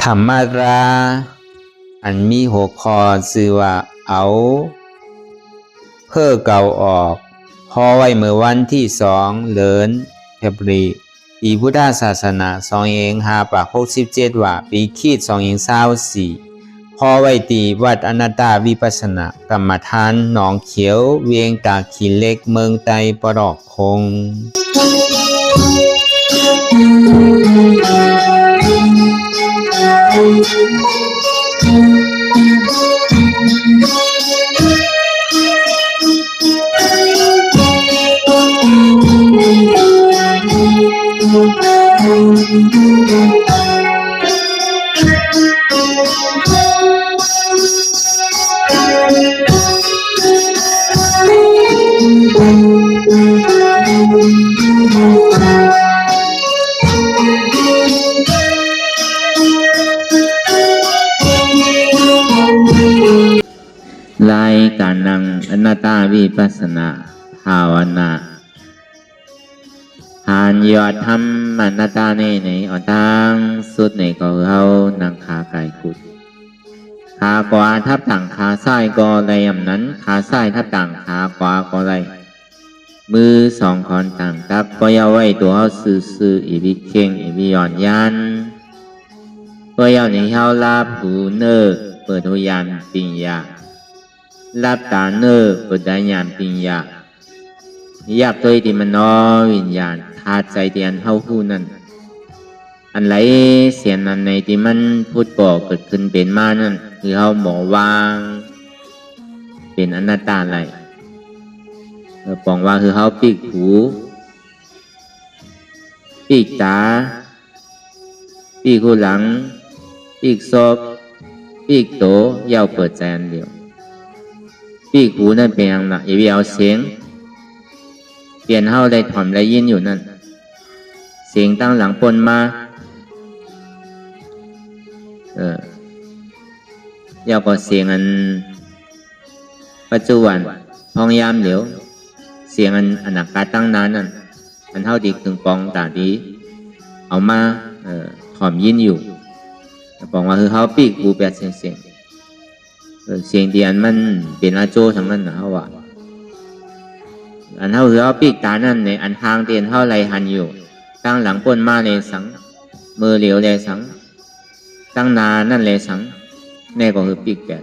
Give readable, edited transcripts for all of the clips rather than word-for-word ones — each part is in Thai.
ธรรมราอันมีหัวข้อชื่อว่าเอาเพื่อเก่าออกพอไว้เมื่อวันที่2 เดือนเฟบรุปีพุทธศาสนา2567ว่าปีคริสต์2024พอไว้ตีวัดอนัตตาวิปัสสนากรรมฐานหนองเขียวเวียงตาขีเหล็กเมืองไตปรอกคงรายการนั่งอนัตตาวิปัสสนาภาวนาหานยอดทำอนัตตาในอ่อนตั้งสุดในก็เขานั่งขาไก่กุดขาขวาทับต่างขาซ้ายก็ไรยำนั้นขาซ้ายทับต่างขาขวาก็ไรมือสองคอนต่างตับก็ยาไว้ตัวเขาซื่ออีวิเข่งอีวิย่อนยันก็ยาในเขาลาผูเนอเปิดทุยานปิญญารับตาเนอเปิดได้ญาณปิญญาอยากตัวที่มันน้อวิญญาณธาตุใจเตียนเฮาหู้นั่นอันไหลเสียนอันในที่มันพูดบอกเกิดขึ้นเป็นมานั่นคือเฮาหมอวางเป็นอนัตตาไหลปองว่าคือเฮาปีกหูปีกตาปีกหูหลังปีกศพปีกโตยาวเปิดใจอันเดียวปีกหูนั่นเป็นอย่างไรอย่าไปเอาเสียงเปลี่ยนเฮาได้ถ่อมได้ยินอยู่นั่นเสียงตั้งหลังปนมายาวกว่าเสียงอันปัจจุบันพองยามเหลียวเสียงอันอนักการตั้งนานนั่นอันเท่าดีถึงปองตาดีเอามาถ่อมยินอยู่ปองว่าคือเขาปีกหูแปดเสียงเสียงเดียนมันเป็นอาโจทั้งนั้นนะเขาว่าอันเท่าคือเขาปีกตานั่นในอันทางเตียนเท่าไรหันอยู่ตั้งหลังปนมาในสังมือเหลียวในสังตั้งนานั่นเลยสังแน่ก็คือปีกแปด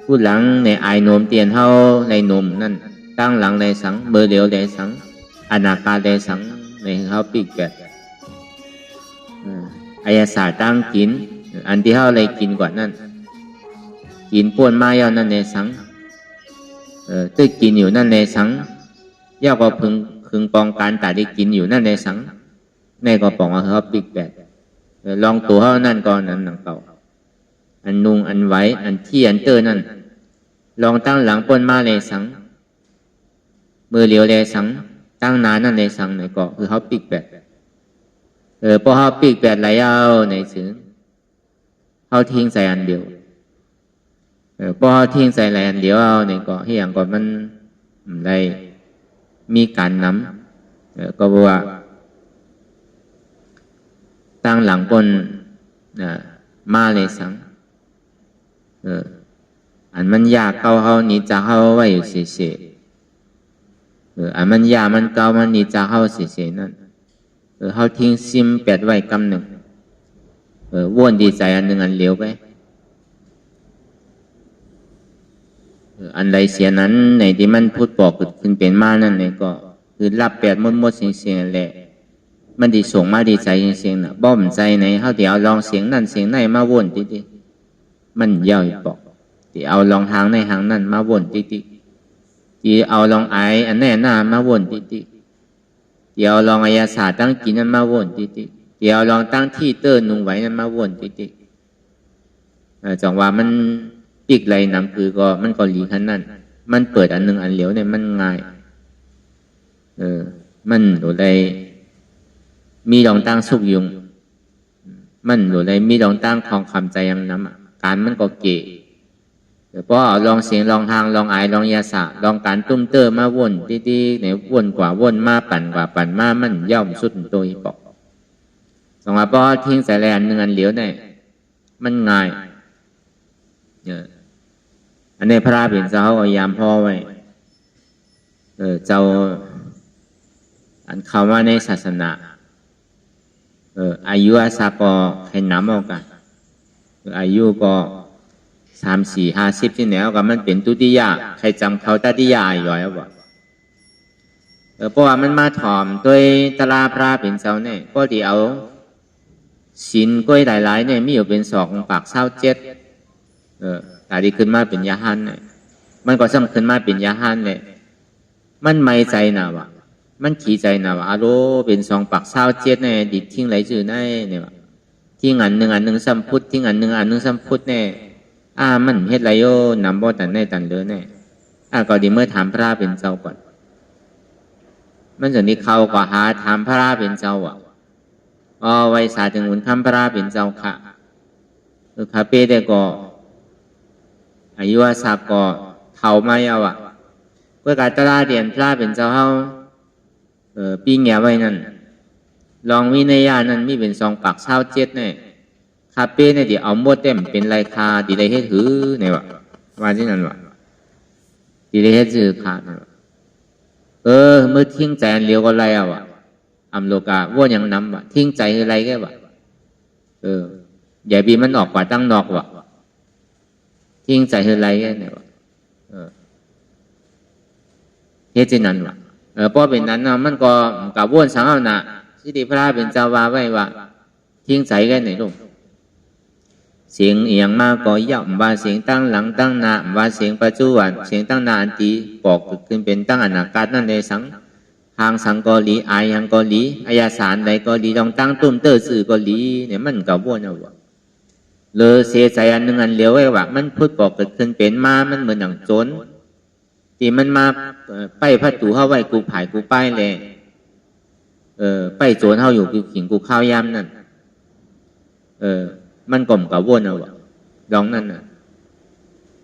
พูดหลังในไอโนมเตียนเท่าในนมนั่นตั้งหลังในสังมือเหลียวในสังอนาคาในสังในเขาปีกแปดอายาศาสตร์ตั้งกินอันที่เท่าไรกินกว่านั่นกินป่วนมาเยานั่นในสังตึกกินอยู่นั่นในสังย่าก็พึงปองการตาได้กินอยู่นั่นในสังในก็ปองว่าเขาปีกแปดลองตัวเขานั่นก็นั่นหนังเก่าอันนุงอันไหวอันที่อันเตอร์นั่นลองตั้งหลังป่วนมาในสังมือเหลียวในสังตั้งนานั่นในสังในก็คือเขาปีกแปดพอเขาปีกแปดไหลเอาในสึงเขาทิ้งใส่อันเดียวพอทิ้งใส่ไหลอันเดียวเอาในก็ที่อย่างก่อนมันได้มีการนำก็บอกว่าตั้งหลังบนมาเลยสังอันมันยากเก่าเขานี่จะเข้าไว้อยู่เฉยๆอันมันยากมันเก่ามันนี่จะเข้าเฉยๆนั่นเขาทิ้งซิมแปดไว้กำหนึ่งว่นดีใจอันหนึ่งอันเลี้ยวไปอันใดเสียนั้นในที่มันพูดบอกขึ้นเป็นมานั่นเนี่ยก็คือรับแปดมดเสียงแหละมันดีส่งมาดีใจเสียงน่ะบ้อมใจไหนเขาเดี๋ยวลองเสียงนั่นเสียงไหนมาว่นติมันเย่าบอกที่เอาลองทางในทางนั่นมาว่นติที่เอาลองไออันแน่หน้ามาว่นติเดี๋ยวลองอายาศาสตร์ตั้งกินนั้นมาว่นติเดี๋ยวลองตั้งที่เตอร์นุ่งไหวนั้นมาว่นติจังว่ามันปีกไหลนำคือก็มันก็หลีขันนั่นมันเปิดอันหนึ่งอันเหลียวเนี่ยมันง่ายมันโดยใดมีลองตั้งสุกยุงมันโดยใดมีลองตั้งทองคำใจยังน้ำการมันก็เก๋เพราะลองเสียงลองทางลองไอลองยาสะลองการตุ้มเตอร์มาว่นติเนี่ยว่นกว่าว่นมาปั่นกว่าปั่นมามันย่อมสุดตัวอีปอกสองว่าพอทิ้งใส่แลนหนึ่งอันเหลียวเนี่ย มันง่ายอันนี้พระเป็นเจ้าเอายามพ่อไว้เจ้าอันเขาว่าในศาสนาอายุอาสาก็ให้น้ำเอากันอายุก็30-50ที่แนวก็มันเป็นตุติยะใครจำเขาตติยะอยู่แล้วบ่เพราะว่ามันมาถ่อมด้วยตลาพระเป็นเจ้าเนี่ยก็ที่เอาศีลก้อยหลายๆเนี่ยมีอยู่เป็น2 ปาก27แต่ที่ขึ้นมาเป็นยาหันเนี่ยมันก็สำคัญมาเป็นยาหันเนี่ยมันไม่ใจนะวะมันขี่ใจนะวะอารมณ์เป็น2 ปาก27เนี่ยดิทิ้งไหลจืดได้เนี่ยวะทิ้งอันหนึ่งสัมพุทธทิ้งอันหนึ่งสัมพุทธเนี่ยมันเฮ็ดไรโยนำบ่ตันได้ตันเลยเนี่ยก็ดีเมื่อถามพระเป็นเจ้าก่อนมันจะนี้เขาก็หาถามพระเป็นเจ้าอ่ะไว้สาถึงหุ่นคำพระเป็นเจ้าค่ะข้าเป้ได้ก็อายุอาสาก็เท่าไม่เอาอ่ะเพื่อการตลาดเดียนพระเป็นเจ้าเฮาปีเงียไว้นั่นลองวินัยานั้นมีเป็น2 ปาก27เนี่ยข้าเป้เนี่ยเดี๋ยวเอาหมดเต็มเป็นไรคาดีได้เฮ็ดถือเนี่ยวะว่าที่นั่นวะดีได้เฮ็ดถือขาดเนี่ยวะเมื่อทิ้งใจอันเลี้ยวก็ไรเอาอ่ะอัมโลกาว่ายังนำวะทิ้งใจอะไรแกวะอย่าบีมันออกกว่าตั้งนอกวะทิ้งใจอะไรแกเนี่ยวะเฮ็ดที่นั่นวะเพราะเป็นนั้นมันก็กับว่นสังเอานะสิริพระเป็นเจ้าวาไว้ว่าทิ้งใจแกไหนลูกเสียงเอียงมากก็ย่อมว่าเสียงตั้งหลังตั้งหน้าว่าเสียงปัจจุบันเสียงตั้งหน้าอันตีบอกขึ้นเป็นตั้งอนาคตนั่นในสังทางสังกอลีอายังกอลีอายาสารใดกอลีลองตั้งตุ้มเตอร์สื่อกอลีเนี่ยมันกับว่นเอาวะเลยเสียใจอันหนึ่งอันเหลียวไว้ว่ามันพูดบอกขึ้นเป็นมามันเหมือนหนังโจรที่มันมาไปพัดตูเข้าไว้กูผายกูป้ายเลยไปโจรเข้าอยู่กูขิงกูข้าวยำนั่นมันกลมกับวนเอาลองนั่นน่ะ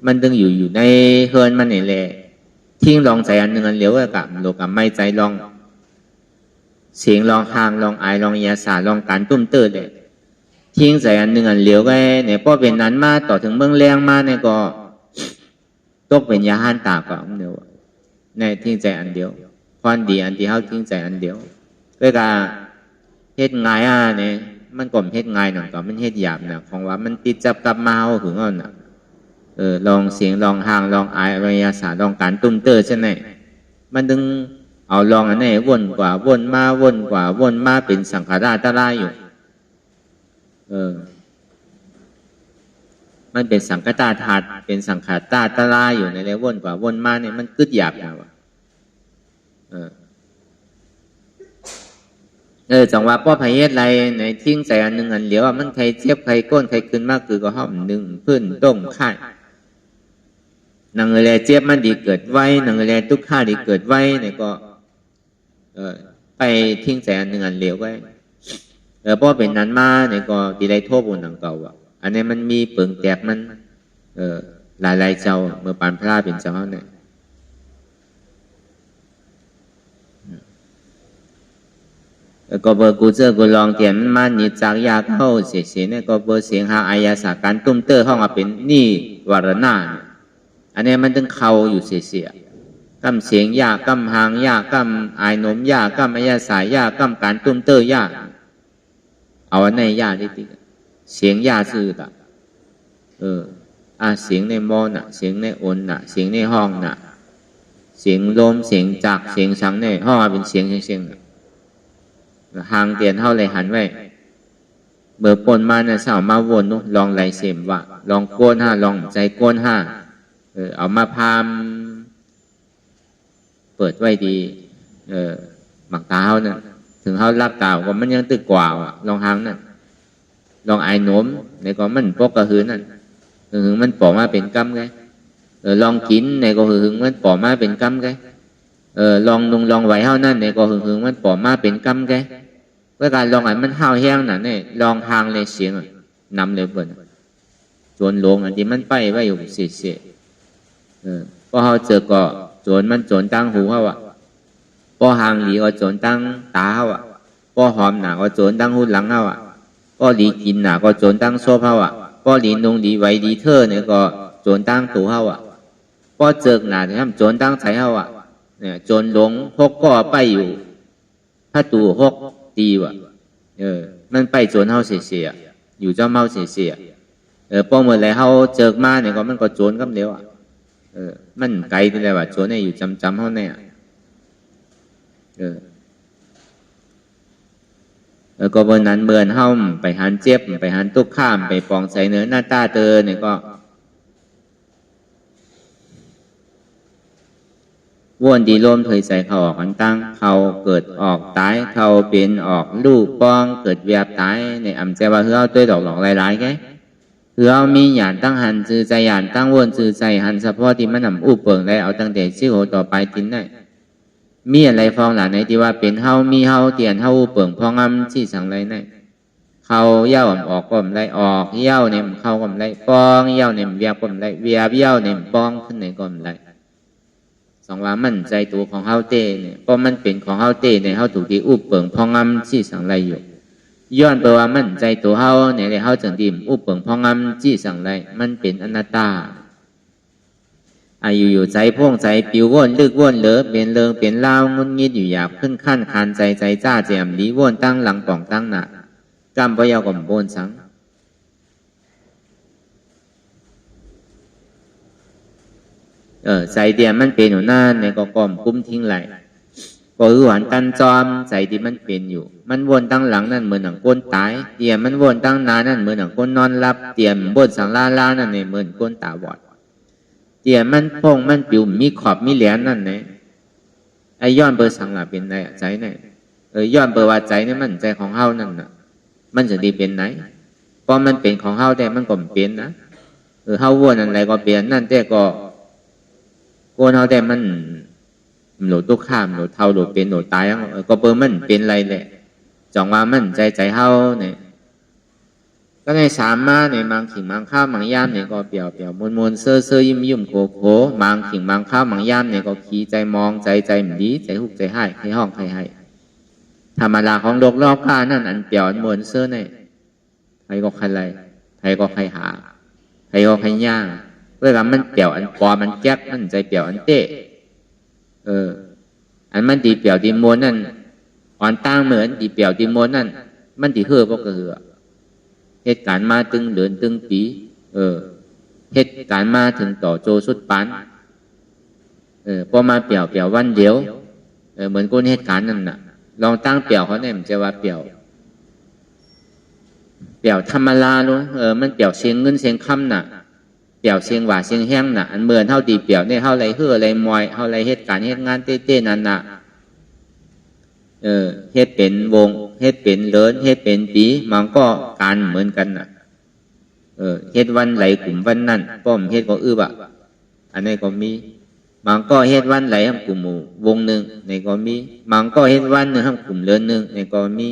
มันตึงอยู่ในเฮิร์นมันนี่แหละทิ้งลองใจอันหนึ่งอันเหลียวกับโลกับไม่ใจลองเสียงลองหางลองอายลองยาสาลองการตุ้มเตอร์เลยทิ้งใจอันหนึ่งอันเหลียวไว้เนี่ยพอเป็นนั้นมาต่อถึงเมืองแรงมาเนี่ยก็ตกเป็นยาหันตาก่อนเดียวในทิ้งใจอันเดียวความดีอันที่เขาทิ้งใจอันเดียวก็การเฮ็ดง่ายเนี่ยมันก่อมเฮ็ดง่ายหน่อยก่อนมันเฮ็ดหยาบนะของว่ามันติดจับกับมาเอาถึงเอาน่ะลองเสียงลองห่างลองอายอริยศาสตร์ลองการตุ้มเตอร์ใช่ไหมมันดึงเอาลองอันนี้วนกว่าวนมาวนกว่าวนมาเป็นสังขารตะลายอยู่มันเป็นสังคตาธาตุเป็นสังขารตะลายอยู่ในเรื่องวนกว่าวนมาเนี่ยมันกึดหยาบนะวะจังว่าป้อพายเฮ็ดไรในทิ้งใจอันหนึ่งอันเหลียวมันใครเจ็บใครก้นใครขึ้นมากคือก็ห้อมหนึ่งพื้นต้มข่ายนางแลเจ็บมันดีเกิดไว้นางแลทุกข้าดีเกิดไว้เนี่ยก็ไปทิ้งใจอันหนึ่งอันเหลียวไว้ป้อเป็นนั้นมาเนี่ยก็ดีได้โทษบุญหนังเก่าอันนี้มันมีเปิงแตกมันหลายๆเจ้าเมื่อปานพระเป็นเจ้าเนี่ยก็เบอร์กูเจอกูลองเตียนมันนิจากยาเข้าเสียเนี่ยก็เบอร์เสียงหาอายาสาการตุ้มเตอร์ห้องมาเป็นนี่วารณาอันนี้มันต้องเข้าอยู่เสียกำเสียงยากำหางยากกำอายนมยากกำอายาสายยากกำการตุ้มเตอร์ยากเอาอันไหนยากที่ติเสียงยาซื่อต่ะเสียงในมอน่ะเสียงในอนน่ะเสียงในห้องน่ะเสียงลมเสียงจักเสียงสังในห้องเป็นเสียงห่างเตียนเท่าไรหันไว้เบอร์ปนมาเนี่ยสาวมาวนนุลองไหลเสียมว่าลองโกน5ลองใจโกน5เอามาพามเปิดไว้ดีหมักตาเขาเนี่ยถึงเขารับตาก็มันยังตึกกว่าลองหางนั่นลองไอ้หนมในก็มันปกกระหืนนั่นหึงมันปอกมาเป็นกำไงลองกินในก็หึงมันปอกมาเป็นกำไงลองนุ่งลองไหวเท่านั้นในก็หึงมันปอกมาเป็นกำไงเพื่อการลองไอ้มันห้าวแห้งนั่นเนี่ยลองทางเลยเสียงนำเลยเปิดจวนลงอันที่มันไปไว้อยู่เสียก็เขาเจอก็จวนมันจวนตั้งหูเขาก็ห่างหลีก็จวนตั้งตาเขาก็หอมหนาก็จวนตั้งหูหลังเขาก็หลีกินหนาก็จวนตั้งโซ่เขา ป้อหลีนงหลีไว้ดีเธอเนี่ยก็โจรตั้งตัวเฮาอ่ะป้อเจอกหนาที่ทำโจรตั้งใจเฮาอ่ะเนี่ยโจรหลงพกก็ไปอยู่ถ้าตู่หกตีว่ะมันไปโจรเฮาเสียอยู่เจ้าเมาเสียป้อเมื่อไรเฮาเจอกมาเนี่ยก็มันก็โจรกับเดียวอ่ะมันไกลที่เลยว่าโจรเนี่ยอยู่จำเฮาเนี่ยก็บนนั้นเบือนเฮ้าไปหันเจ็บไปหันตุกข้ามไปปองใส่เนื้อหน้าตาเตอเนี่ยก็วนดีลมเผยใส่เขาออกกันตั้งเขาเกิดออกตายเขาเป็นออกลูกป้องเกิดเวียบตายในอำใจว่าเฮือเอาตัวดอกหลอกหลายๆแกเฮือเอามีหยานตั้งหันจือใจหยานตั้งวนจือใจหันเฉพาะที่มันนำอู้เปิงได้เอาตั้งแต่ชื่อโหต่อไปทินได้มีอะไรฟองหลานไหนที่ว่าเป็นเฮามีเฮาเตียนเฮาเปิงพองำที่สั่งไรไหนเขาเย้าออกก็มไรออกเย้าเนี่ยเข้าก็มไรปองเย้าเนี่ยเวียบก็มไรเวียบเย้าเนี่ยปองขึ้นในก็มไรสองว่ามั่นใจตัวของเฮาเต้เนี่ยเพราะมันเป็นของเฮาเต้ในเฮาถูกที่อุบเปิงพองำที่สั่งไรอยู่ย้อนไปว่ามั่นใจตัวเฮาเนี่ยเลยเฮาจังดีมอุบเปิงพองำที่สั่งไรมันเป็นอนัตตาอายุอยู่ใจพ่งใจปิวว่นลึกว่นเหลือเป็นเลิงเป็นเล่างุนงิดอยู่หยาบขึ้นขั้นคานใจใจจ้าแจมดีว่นตั้งหลังป่องตั้งหนักกำปะยาวก่อมโบนสังใจเดียมันเป็นอยู่หน้าในก็ก่อมกุ้มทิ้งไหลก็หวานตันจอมใจที่มันเป็นอยู่มันวนตั้งหลังนั่นเหมือนหนังก้นตายเดียมันวนตั้งนานั่นเหมือนหนังก้นนอนรับเดียมบนสังล่านั่นในเหมือนก้นตาบอดเดียมันพงมันปิวมีขอบมีแหลมนั่นเนี่ยไอย้อนเบอร์สังหลับเป็นไรใจเนี่ยย้อนเบอร์ว่าใจเนี่ยมันใจของเฮานั่นน่ะมันจะดีเป็นไหนเพราะมันเป็นของเฮาแต่มันก็เป็นนะเฮาวนอะไรก็เปลี่ยนนั่นแต่ก็โกนเฮาแต่มันหนูตุกข้ามหนูเท่าหนูเป็นหนูตายก็เบอร์มันเป็นไรแหละจังว่ามันใจเฮาเนี่ยก็ในสามมาในมังขิงมังข้าวมังย่ามเนี่ยก็เปี่ยวมวนเซ่อยิ้มโคมังขิงมังข้าวมังย่ามเนี่ยก็ขี้ใจมองใจมันดีใจหุกใจให้ให้ห้องให้ธรรมดาของโลกรอบข้านั่นอันเปี่ยวอันมวนเซ่อเนี่ยใครก็ใครไรใครก็ใครหาใครก็ใครย่างเพื่อมันเปี่ยวอันปอมันแก๊กมันใจเปี่ยวอันเตะอันมันดีเปี่ยวดีมวนนั่นอ่อนตั้งเหมือนดีเปี่ยวดีมวนนั่นมันดีเฮือก็คือเหตุการณ์มาตึงเดือนตึงปีเหตุการณ์มาถึงต่อโจสุดปานพอมาเปี่ยววันเดียวเหมือนคนเหตุการณ์นั่นน่ะลองตั้งเปี่ยวเขาเนี่ยมันจะว่าเปี่ยวธรรมดาเนาะมันเปี่ยวเสียงเงินเสียงคำน่ะเปี่ยวเสียงหวาเสียงแห้งน่ะอันเหมือนเท่าดีเปี่ยวเนี่ยเท่าไรเฮืออะไรมอยเท่าไรเหตุการณ์เหตุงานเต้นั่นน่ะเฮ็ดเป็นวงเฮ็ดเป็นเลินเฮ็ดเป็นปีมันก็การเหมือนกันน่ะเฮ็ดวันไหลกลุ่มวันนั่นป้อมเฮ็ดก็บะอันนี้ก็มีมันก็เฮ็ดวันไหลทำกลุ่มหมู่วงหนึ่งในก็มีมันก็เฮ็ดวันหนึ่งทำกลุ่มเลินหนึ่งในก็มี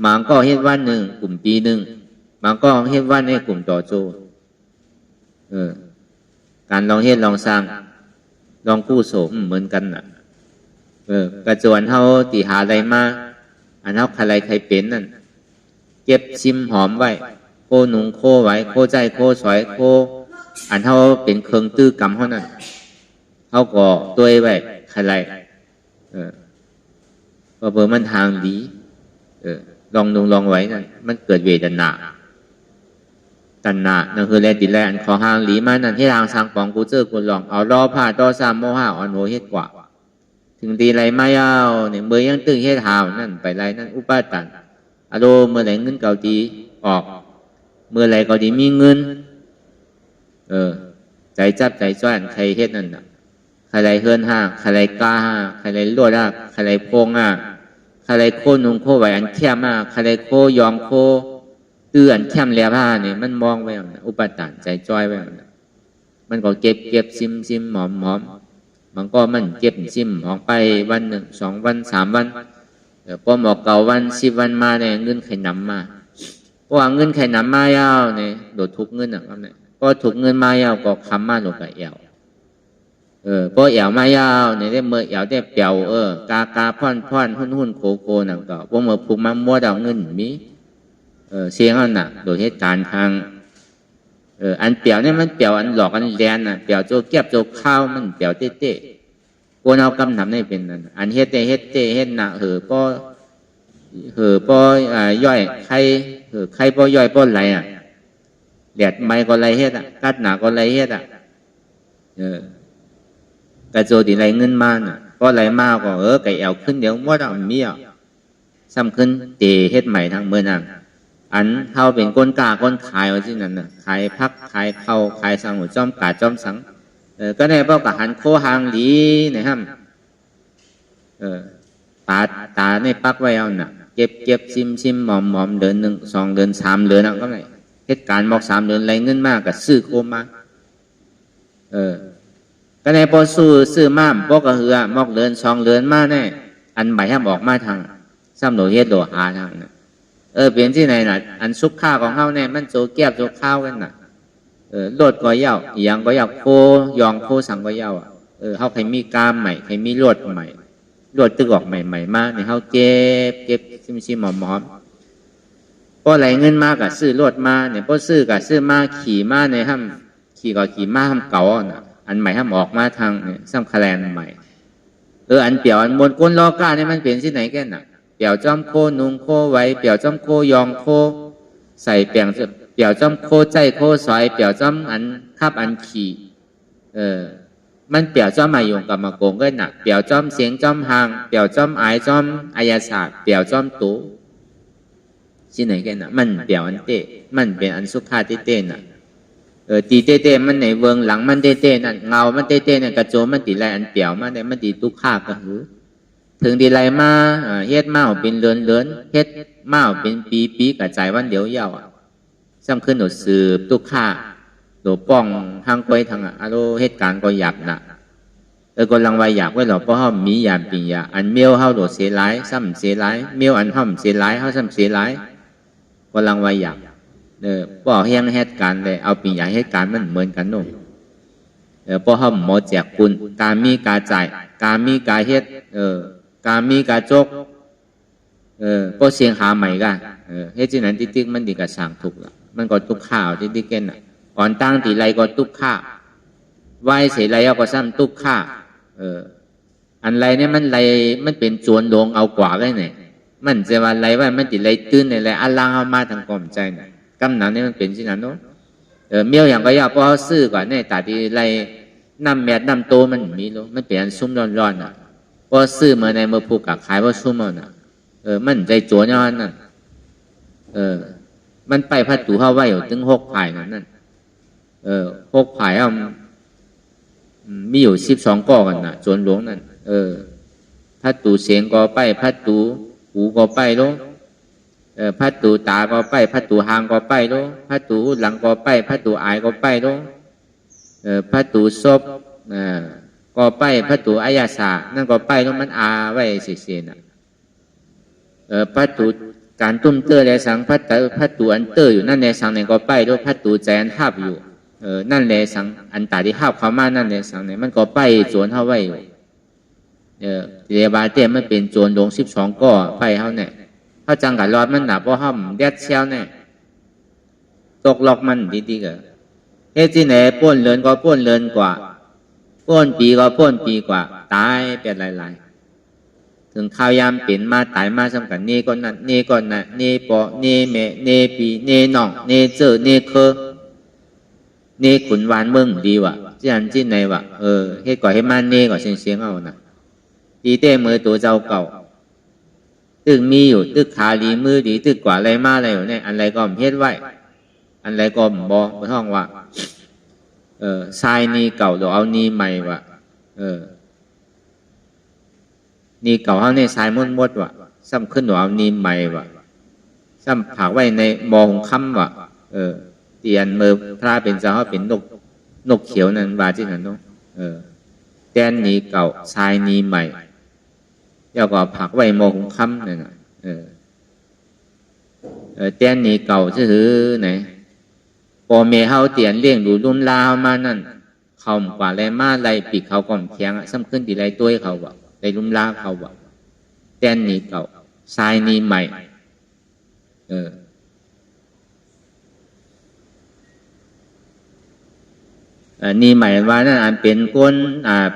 มันก็เฮ็ดวันหนึ่งกลุ่มปีหนึ่งมันก็เฮ็ดวันในกลุ่มต่อโจการลองเฮ็ดลองสร้างลองกู้โสมเหมือนกันน่ะกระจวนเฮาตีหาอะไรมาอันเฮาใครใครเป็นนั่นเก็บชิมหอมไว้โคหนุงโคไว้โคใจโคสวยโคอันเฮาเป็นเครื่องตื้อกรรมเฮานั่นเฮาก็ตัวไว้ใครก็เบอร์มันทางดีลองไว้นั่นมันเกิดเวทนาตัณหานั่นคือแลดิแลอันของหางหลีมานั่นที่ทางสร้างปองกูเจอกูลองเอาล้อผ้าต่อสามโมหะอ่อนโหเฮ็ดกว่าถึงตีไรไม่เอาเนี่ยเมื่อยังตึงเฮ็ดหาวนั่นไปไรนั่นอุปาตันอารมณ์เมื่อไรเงินเก่าดีออกเมื่อไรเก่าดีมีเงินใจจับใจจ้อยใครเฮ็ดนั่นน่ะใครไรเฮือนห้าใครไรกล้าห้าใครไรลวดห้าใครไรโพงห้าใครไรโคนุงโคไหวอันแคบห้าใครไรโคยอมโคเตือนแคมแล้วผ้าเนี่ยมันมองไว้อุปาตันใจจ้อยไว้มันก็เก็บซิมหอมมันก็มันเก็บซิมของไปวันหนึ่ง2 วัน3 วันพอหมอกเก่าวัน10 วันมาเนี่ยเงินไข่น้ำมาเพราะว่าเงินไข่น้ำมายาวเนี่ยโดดทุกเงินนะครับเนี่ยก็ถูกเงินมายาวก็คำมาโดดกับเอวพอเอวมายาวเนี่ยได้เมื่อเอวได้เปียวกาพ่อนหุ้นโคนั่นก็พอเมื่อผูกมามัวดาวเงินมีเสียงนั่นน่ะโดยเหตุการณ์ทาง อันเปรียวเนี่ยมันเปรียวอันหลอกอันแลนน่ะเปรียวโจเก็บโจข้าวมันเปรียวเต้ๆคนเอากำนำได้เป็นนั่นอันเฮ็ดเต้เฮ็ดหนักป้อย่อยใครใครป้อย่อยป้ไหลอ่ะแดดไม่ก็ไหลเฮ็ดอ่ะกัดหนาก็ไหลเฮ็ดอ่ะกระโจดีไหลเงินมาน่ะก็ไหลมากก็ไก่แอวขึ้นเดี๋ยวว่าเอาเมียซ้ำขึ้นเตะเฮ็ดใหม่ทางเมื่อนั่งอันเท่าเป็นก้นกาก้นขายว่าที่นั่นน่ะขายพักขายเข้าขายสังหัวจอมกาจอมสังก็ได้เป้ากับหันโคหางดีนะครับตาในปักไว้เอาน่ะเก็บชิมหมอมเดือนหนึ่ง2 เดือน3 เดือนก็ไม่เหตุการณ์บอก3 เดือนไรเงินมากกับซื้อโคมาก็ได้พอซื้อม้ามบอกกระเหือมอกเดือน2 เดือนมาแน่อันใบห้ามออกมาทางซ้ำโดเฮ็ดโดหาทางน่ะเปลี่ยนที่ไหนน่ะอันซุกข้าวของเฮาเนี่ยมันโจเก็บโจข้าวกันน่ะโลดก็ยาวอย่างก็ยาวโคยองโคสังก็ยาวเฮาใครมีกามใหม่ใครมีโลดใหม่โลดตึกออกใหม่มาเนี่ยเฮาเก็บชิมหมอมพอไหลเงินมากกับซื้อโลดมาเนี่ยพอซื้อกับซื้อมาขี่มาในห้ำขี่ก็ขี่มาห้ำเก่าน่ะอันใหม่ห้ำออกมาทางเนี่ยซ้ำคะแนนใหม่อันเปี่ยวอันบนก้นล้อก้าเนี่ยมันเป็นที่ไหนแก่น่ะเปี่ยวจ้อมโคนุงโคไว้เปี่ยวจ้อมโคยองโคใส่เปี่ยวจ้อมโคใจโคซอยเปี่ยวจ้อมอันคับอันขี่มันเปี่ยวจ้อมมาอยู่กับมาโกงก็หนักเปี่ยวจ้อมเสียงจ้อมหางเปี่ยวจ้อมอายจ้อมอายาศาสตร์เปี่ยวจ้อมตูที่ไหนแก่น่ะมันเปี่ยวอันเต้มันเป็นอันสุขาเต้น่ะตีเต้มันในเวิงหลังมันเต้นั่นเงามันเต้เนี่ยกระโจมมันตีไรอันเปี่ยวมันเนี่ยมันตีตุกข้ากระหือถึงดีไรมาเฮ็ดมาเป็นเลือนเฮ็ดมาเป็นปีกระจายวันเดียวเยาว์ซ้ำขึ้นหนูสืบตุกข้าหนูป้องทางไปทางอารมณ์เหตุการณ์ก็หยาบน่ะก็ลังไว้อยากไว้หรอเพราะเขามียามปียาอันเมียวเขาโดดเสียร้ายซ้ำเสียร้ายเมียวอันห้อมเสียร้ายเขาซ้ำเสียร้ายก็ลังไว้อยากพอเฮียงเหตุการณ์เลยเอาปียาเหตุการณ์มันเหมือนกันนู่นพอเขาหมอแจกคุณการมีการจ่ายการมีการเฮ็ดการมีการจกก็เสียงหาใหม่กันเฮ็ดที่นั้นติ๊กมันดีกับสั่งถูกละมันก็ตุกข้าวติ๊กเก้นอ่ะก่อนตั้งตีไรก็ตุกข้าไหวเสียไรเอาก็ซ้ำตุกข้าอันไรเนี่ยมันไรมันเป็นจวนลงเอากว่าได้เนี่ยมันจะว่าไรว่ามันติไรตื้นอะไรอันล่างเอามาทางกลมใจเนี่ยกำหนังเนี่ยมันเป็นที่นั้นเนาะเมี่ยวอย่างก็ยากเพราะเขาซื้อก่อนเนี่ยแต่ที่ไรน้ำแมดน้ำโตมันมีลูกมันเปลี่ยนซุ่มร้อนๆอ่ะพอซื้อมาในมือผูกกับขายว่าซุ่มเอาน่ะมันใจจวนย้อนนั่นมันไปพัดตูเข้าไว้อยู่ถึง6 ภายนั่น6 ภายเอามีอยู่12 ก้อกันน่ะจวนหลวงนั่นพัดตูเสียงก็ไปพัดตูหูก็ไปลงพัดตูตาก็ไปพัดตูหางก็ไปลงพัดตูหลังก็ไปพัดตูอายก็ไปลงพัดตูศพก็ไปพัดตูอายาสานั่นก็ไปลงมันอาไว้เสียน่ะพัดตูการตุ้มเตอร์แลสังพัดตูอันเตอร์อยู่นั่นแลสังเนี่ยก็ไปลงพัดตูแจนทับอยู่นั่นแลสังอันตาที่ทับเขามานั่นแลสังเนี่ยมันก็ไปจวนเท่าไว้อยู่เรียบาเต้มันเป็นโจรลง12 ก้อไปเขาเนี่ยเขาจังกับรอดมันหนาเพราะห้อมแดดเชียวเนี่ยตกล็อกมันดีๆก็เฮ้ที่ไหนป้นเลินก็ป้นเลินกว่าป้นปีก็ป้นปีกว่าตายเป็นหลายๆถึงข้าวยามเป็นมาตายมาสำคัญนี่ก็นั่นนี่ก็นั่นนี่ปอนี่เมนี่ปีนี่น่องนี่เจอนี่เคอนี่ขุนวานเมืองดีว่ะที่ไหนว่ะเฮ้ก่อให้มันนี่ก่อเสียงเอานะตีเต้มือตัวเจ้าเก่าตึกมีอยู่ตึกขาดีมือดีตึกกว่าอะไรมาอะไรอยู่เนี่ยอันไรก็เฮ็ดไว้อันไรก็บอกมาท่องว่าทรายนี่เก่าเดี๋ยวเอานี่ใหม่ว่ะนี่เก่าเขาเนี่ยทรายมดว่ะซ้ำขึ้นเดี๋ยวเอานี่ใหม่ว่ะซ้ำผักไว้ในมองค่ำว่ะเตียนมือพระเป็นเจ้าเขาเป็นนกเขียวนั่นว่าที่นั่นเนาะแตนนี่เก่าทรายนี่ใหม่แล้วก็ผักไว้โมงค่ำเนี่ยนะแตนนี่เก่าชื่อไหนพอเมเฮาเตียนเลี้ยงดูรุ่นลาวมานั่นเขากว่าไรมาไรปีกเขาก่อมแข็งซ้ำขึ้นตีไรตัวเขาวะไรรุ่นลาวเขาวะแตนนี่เก่าทรายนี่ใหม่ นี่หมายว่านั่นอันเป็นก้น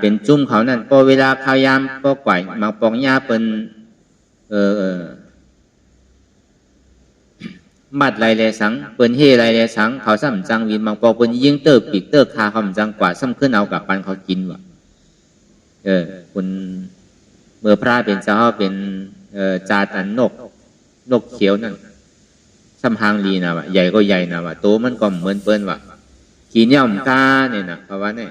เป็นจุ่มเขานั่นพอเวลาข้าวยามก็ก่อยมาปองยาเป็นมัดไรแลสังเปิ้นเฮไรแลสังเขาซ้ำจังวินบางปอเปิ้นยิงเตอร์ปีกเตอร์คาคำจังกว่าซ้ำขึ้นเอากับปันเขากินว่ะคุณเมื่อพระเป็นเจ้าเป็นจาตันนกเขียวนั่นซ้ำหางลีนะว่ะใหญ่ก็ใหญ่นะว่ะโตมันก็เหมือนเปิ้นว่ะกินย่อมกาเนี่ยนะเพราะว่าเนี่ย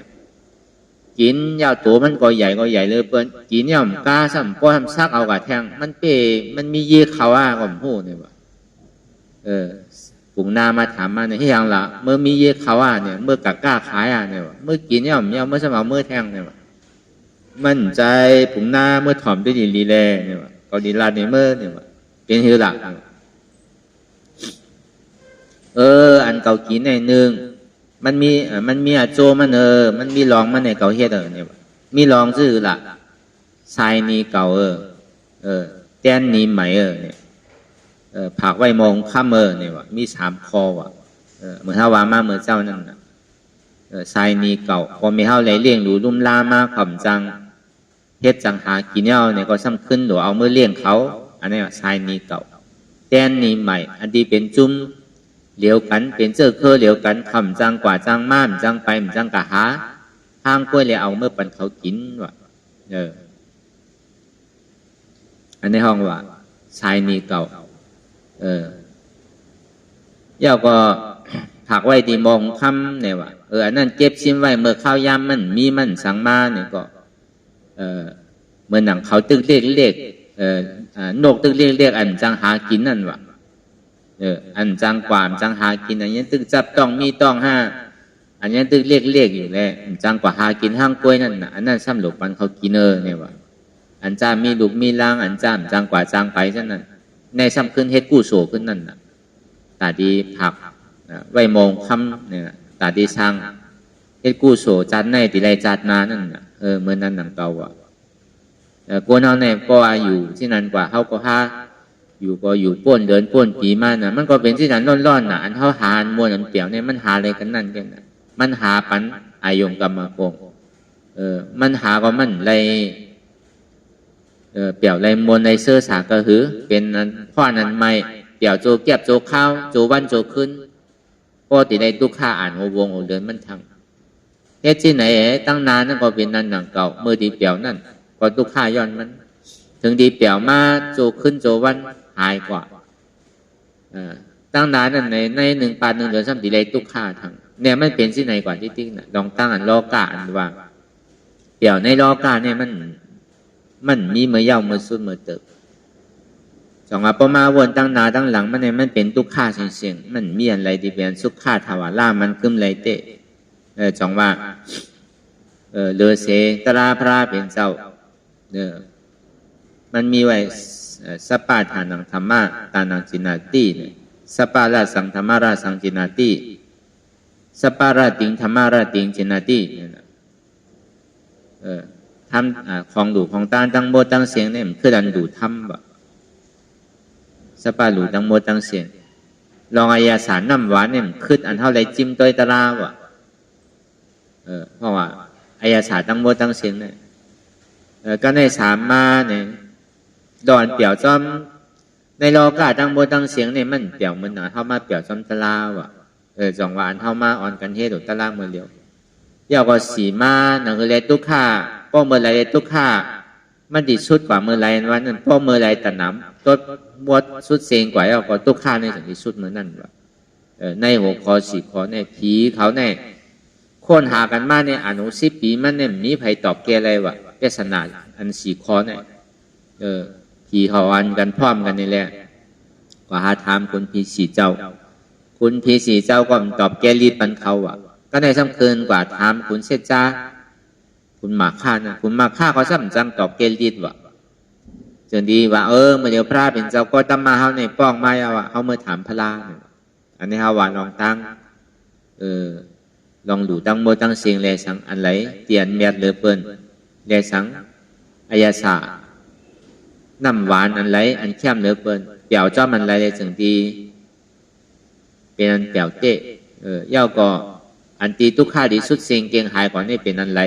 กินยาวตัวมันก็ใหญ่เลยเปิ้นกินย่อมกาซ้ำป้อทำซักเอากับแทงมันมีเยี่เขาว่าก็มหูเนี่ยว่ะปุ่งนามาถามมาเนี่ยที่ยังละเมื่อมีเยี่เขาว่าเนี่ยเมื่อกะกล้าขายเนี่ยว่ะเมื่อกินย่อมเมื่อสมัยเมื่อแทงเนี่ยว่ะมั่นใจปุ่งนาเมื่อถ่อมด้วยดีแลเนี่ยว่ะก็ดีลาเนี่ยเมื่อเนี่ยว่ะเป็นฮิวละอันเก่ากินในหนึ่งมันมีอาโจมันมันมีรองมันในเก่าเฮ็ดเนี่ยมีรองชื่อละทรายนี่เก่าแต้นนี่ใหม่เนี่ยผักไว้มองข้ามเนี่ยว่ะมี3คอว่ะเหมือนถ้าว่ามาเมื่อเจ้านั่นน่ะทรายนี่เก่าพอมีเฮาไหลเลี้ยงดูลุ่มลามาขำจังเฮ็ดจังหากินเอาเนี่ยก็ซ้ำขึ้นหรือเอาเมื่อเลี้ยงเขาอันนี้ว่าทรายนี่เก่าแต้นนี่ใหม่อันที่เป็นจุ้มเหลียวกันเป็นเจ้าเคอเหลียวกันคำจังกว่าจังม่ามจังไปมันจังกะหาห้างกล้วยเลยเอาเมื่อปันเขากินว่ะอันในห้องว่าชายนีเก่าย่าก็ผักไว้ดีมองคำเนี่ยว่ะอันนั้นเก็บชิ้นไว้เมื่อข้าวยามมันมีมันสังมาเนี่ยก็เมื่อหนังเขาตึกเล็กนกตึกเล็กอันจังหากินนั่นว่ะอันจังกว่ามจังหากินอันนี้ตึกจับต้องมีต้องห้าอันนี้ตึกเรียกอยู่แล้วจังกว่าหากินห้างกล้วยนั่นน่ะอันนั้นซ้ำหลบปันเขากินเนี่ยว่ะอันจ้ามีลูกมีล่างอันจ้ามจังกว่าจังไปนั่นน่ะในซ้ำขึ้นเฮ็ดกู้โสขึ้นนั่นน่ะตาดีผักไว้มองคำเนี่ยตาดีช่างเฮ็ดกู้โสจัดในตีไรจัดนานั่นน่ะเมื่อนั้นหนังเก่าอ่ะกวนเอาเนี่ยก็อยู่ที่นั่นกว่าเขาก็หาอยู่ป้นเดินป้นปีมาน่ะมันก็เป็นที่นั้นร่อนๆน่ะอันเขาหาอันมวนอันเปี่ยวเนี่ยมันหาอะไรกันนั่นกันน่ะมันหาปันอายงกรรมโกงมันหาก็มันไรเปี่ยวไรมวนไรเสื้อสากระหือเป็นพ่อนั้นไม่เปี่ยวโจเก็บโจข้าวโจวันโจขึ้นปกติในตุกข้าอ่านโอวงโอเดินมันทำเฮ็ดที่ไหนตั้งนานนั่นก็เป็นนั่นหนังเก่าเมื่อดีเปี่ยวนั่นก็ตุกข้าย้อนมันถึงดีเปี่ยวมาโจขึ้นโจวันหายกว่าตั้งนานนั่นใน1 ปี 1 เดือนซ้ำตีเลยตุกข้าทางเนี่ยมันเป็นที่ไหนกว่าที่ติ๊กน่ะลองตั้งอันล้อกาอันว่าเปี่ยวในล้อกาเนี่ยมันมีเมื่อยาวเมื่อสุดเมื่อเติบสองประมาวนตั้งนาตั้งหลังมันเนี่ยมันเป็นตุกข้าเสียงมันมีอะไรที่เป็นสุขข้าทวาร่ามันขึ้นไรเตะจองว่าเลอเสตราพระเป็นเจ้ามันมีไว้สปาทานังธรรมะตานังจินาติเนี่ยสปาราสังธรรมะราสังจินาติสปาราติงธรรมะราติงจินาติเนี่ยทำของดูของตาตั้งโบตั้งเสียงเนี่ยมันคือดันดูทำแบบสปาหลูตั้งโบตั้งเสียงลองอายาสารน้ำหวานเนี่ยมันคืออันเท่าไรจิ้มต้อยตะลาวะเพราะว่าอายาสารตั้งโบตั้งเสียงเนี่ยก็ในสามมาเนี่ยดอนเปี่ยวจอมในโลกาตั้งโบตั้งเสียงเนี่ยมันเปี่ยวมันหนาเข้ามาเปี่ยวจอมตะลาวะจองวานเข้ามาอ่อนกันเทศหรือตะลาเมื่อเดียวยาวก็สีมาหนังเลยตุกข้าป้อเมื่อไรตุกข้ามันดีสุดกว่าเมื่อไรวันนั้นป้อเมื่อไรแต่น้ำต้นบวชสุดเสียงกว่าแล้วก็ตุกข้าในสังที่สุดเมื่อนั่นวะในหัวคอสีคอในผีเขาในคนหากันมาในอนุ10 ปีมันเนี่ยมีไผตอบแกอะไรวะเปสนาอันสีคอเนี่ยผีเขาอันกันพร้อมกันนี่แหละก็หาถามคุณพีสีเจ้าคุณพีสีเจ้าก็ตอบแกรีดปันเขาอ่ะก็ในสำคัญกว่าถามคุณเสจ้าคุณหมากข้านะคุณหมากข้าเขาซ้ำจังตอบแกรีดว่ะจนดีว่าเมื่อเดี๋ยวพระเป็นเจ้าก็ตำมาเขาในป้องไม้เอาเขาเมื่อถามพระอันนี้เขาว่าลองตั้งลองดูตั้งโมตั้งเสียงแลสังอันไหลเตียนเมียดเหลือเปิ้นแลสังอายาสาน้ำหวานอันไหลอันเข้มเหลือเปิ้นเปี่ยวจ้อมันไหลเลยถึงดีเป็นอันเปี่ยวเตะย่อก็ อันตีทุกข้าดีสุดเสียงเกียงหายก่อนนี่เป็นอันไร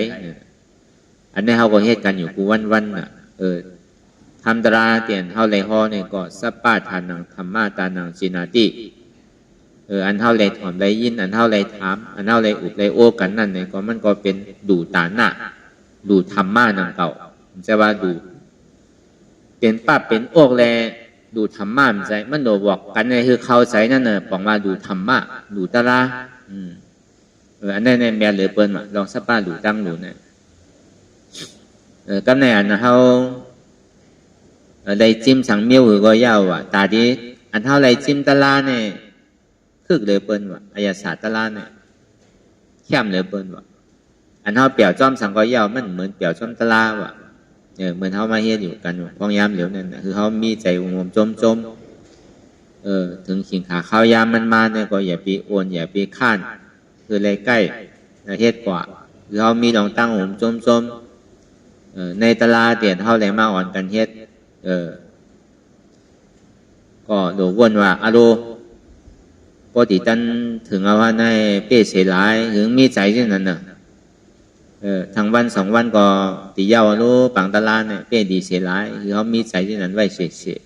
อันนี้เขาก็เฮ็ดกันอยู่กูวันน่ะทำตราเตียนเท่าไรห่อเนี่ยก็สัปปะทานังธรรมะตานังจินาติอันเท่าไรถอนไรยินอันเท่าไรถามอันเท่าไรอุบไรโอ้กันนั่นเนี่ยก็มันก็เป็นดูตาหน้าดูธรรมะนังเก่าจะว่าดูเป็นป้าเป็นโอกแลดูธรรมะมันใจมันโดบอกกันเนี่ยคือเข้าใจนั่นน่ะบอกว่าดูธรรมะดูตาราอันนั้นในแม่เหลือเปิ้นมาลองสัปปะดูตั้งดูเนี่ยกำในอันเขาได้จิ้มสังเมียวหรือก็ยาวตาดีอันเท่าไรจิ้มตะลาเนี่ยคึกเลยเปิ้นอายาศาสตร์ตะลาเนี่ยเข้มเลยเปิ้นอันเท่าเปี่ยวจ้อมสังก็ยาวมันเหมือนเปี่ยวจ้อมตะลาเหมือนเขามาเฮ็ดอยู่กันพองยามเหลียวนั่นคือเขามีใจงมจมถึงขิงขาข้าวยามมันมาเนี่ยก็อย่าไปโอนอย่าไปข้านคือเลยใกล้เฮ็ดกว่าคือเขามีลองตั้งงมจมในตลาดเตียนเท่าไรมาอ่อนกันเฮ็ดก็ดูวนว่าอารมณ์ปกติตันถึงเอาว่าในเป้เสียหลายถึงมีใจเช่นนั้นน่ะทางวัน2 วันก็ตีเย้ารู้ปังตลาดเนี่ยเป้ดีเสียหลายคือเขามีใจเช่นนั้นไว้เสีย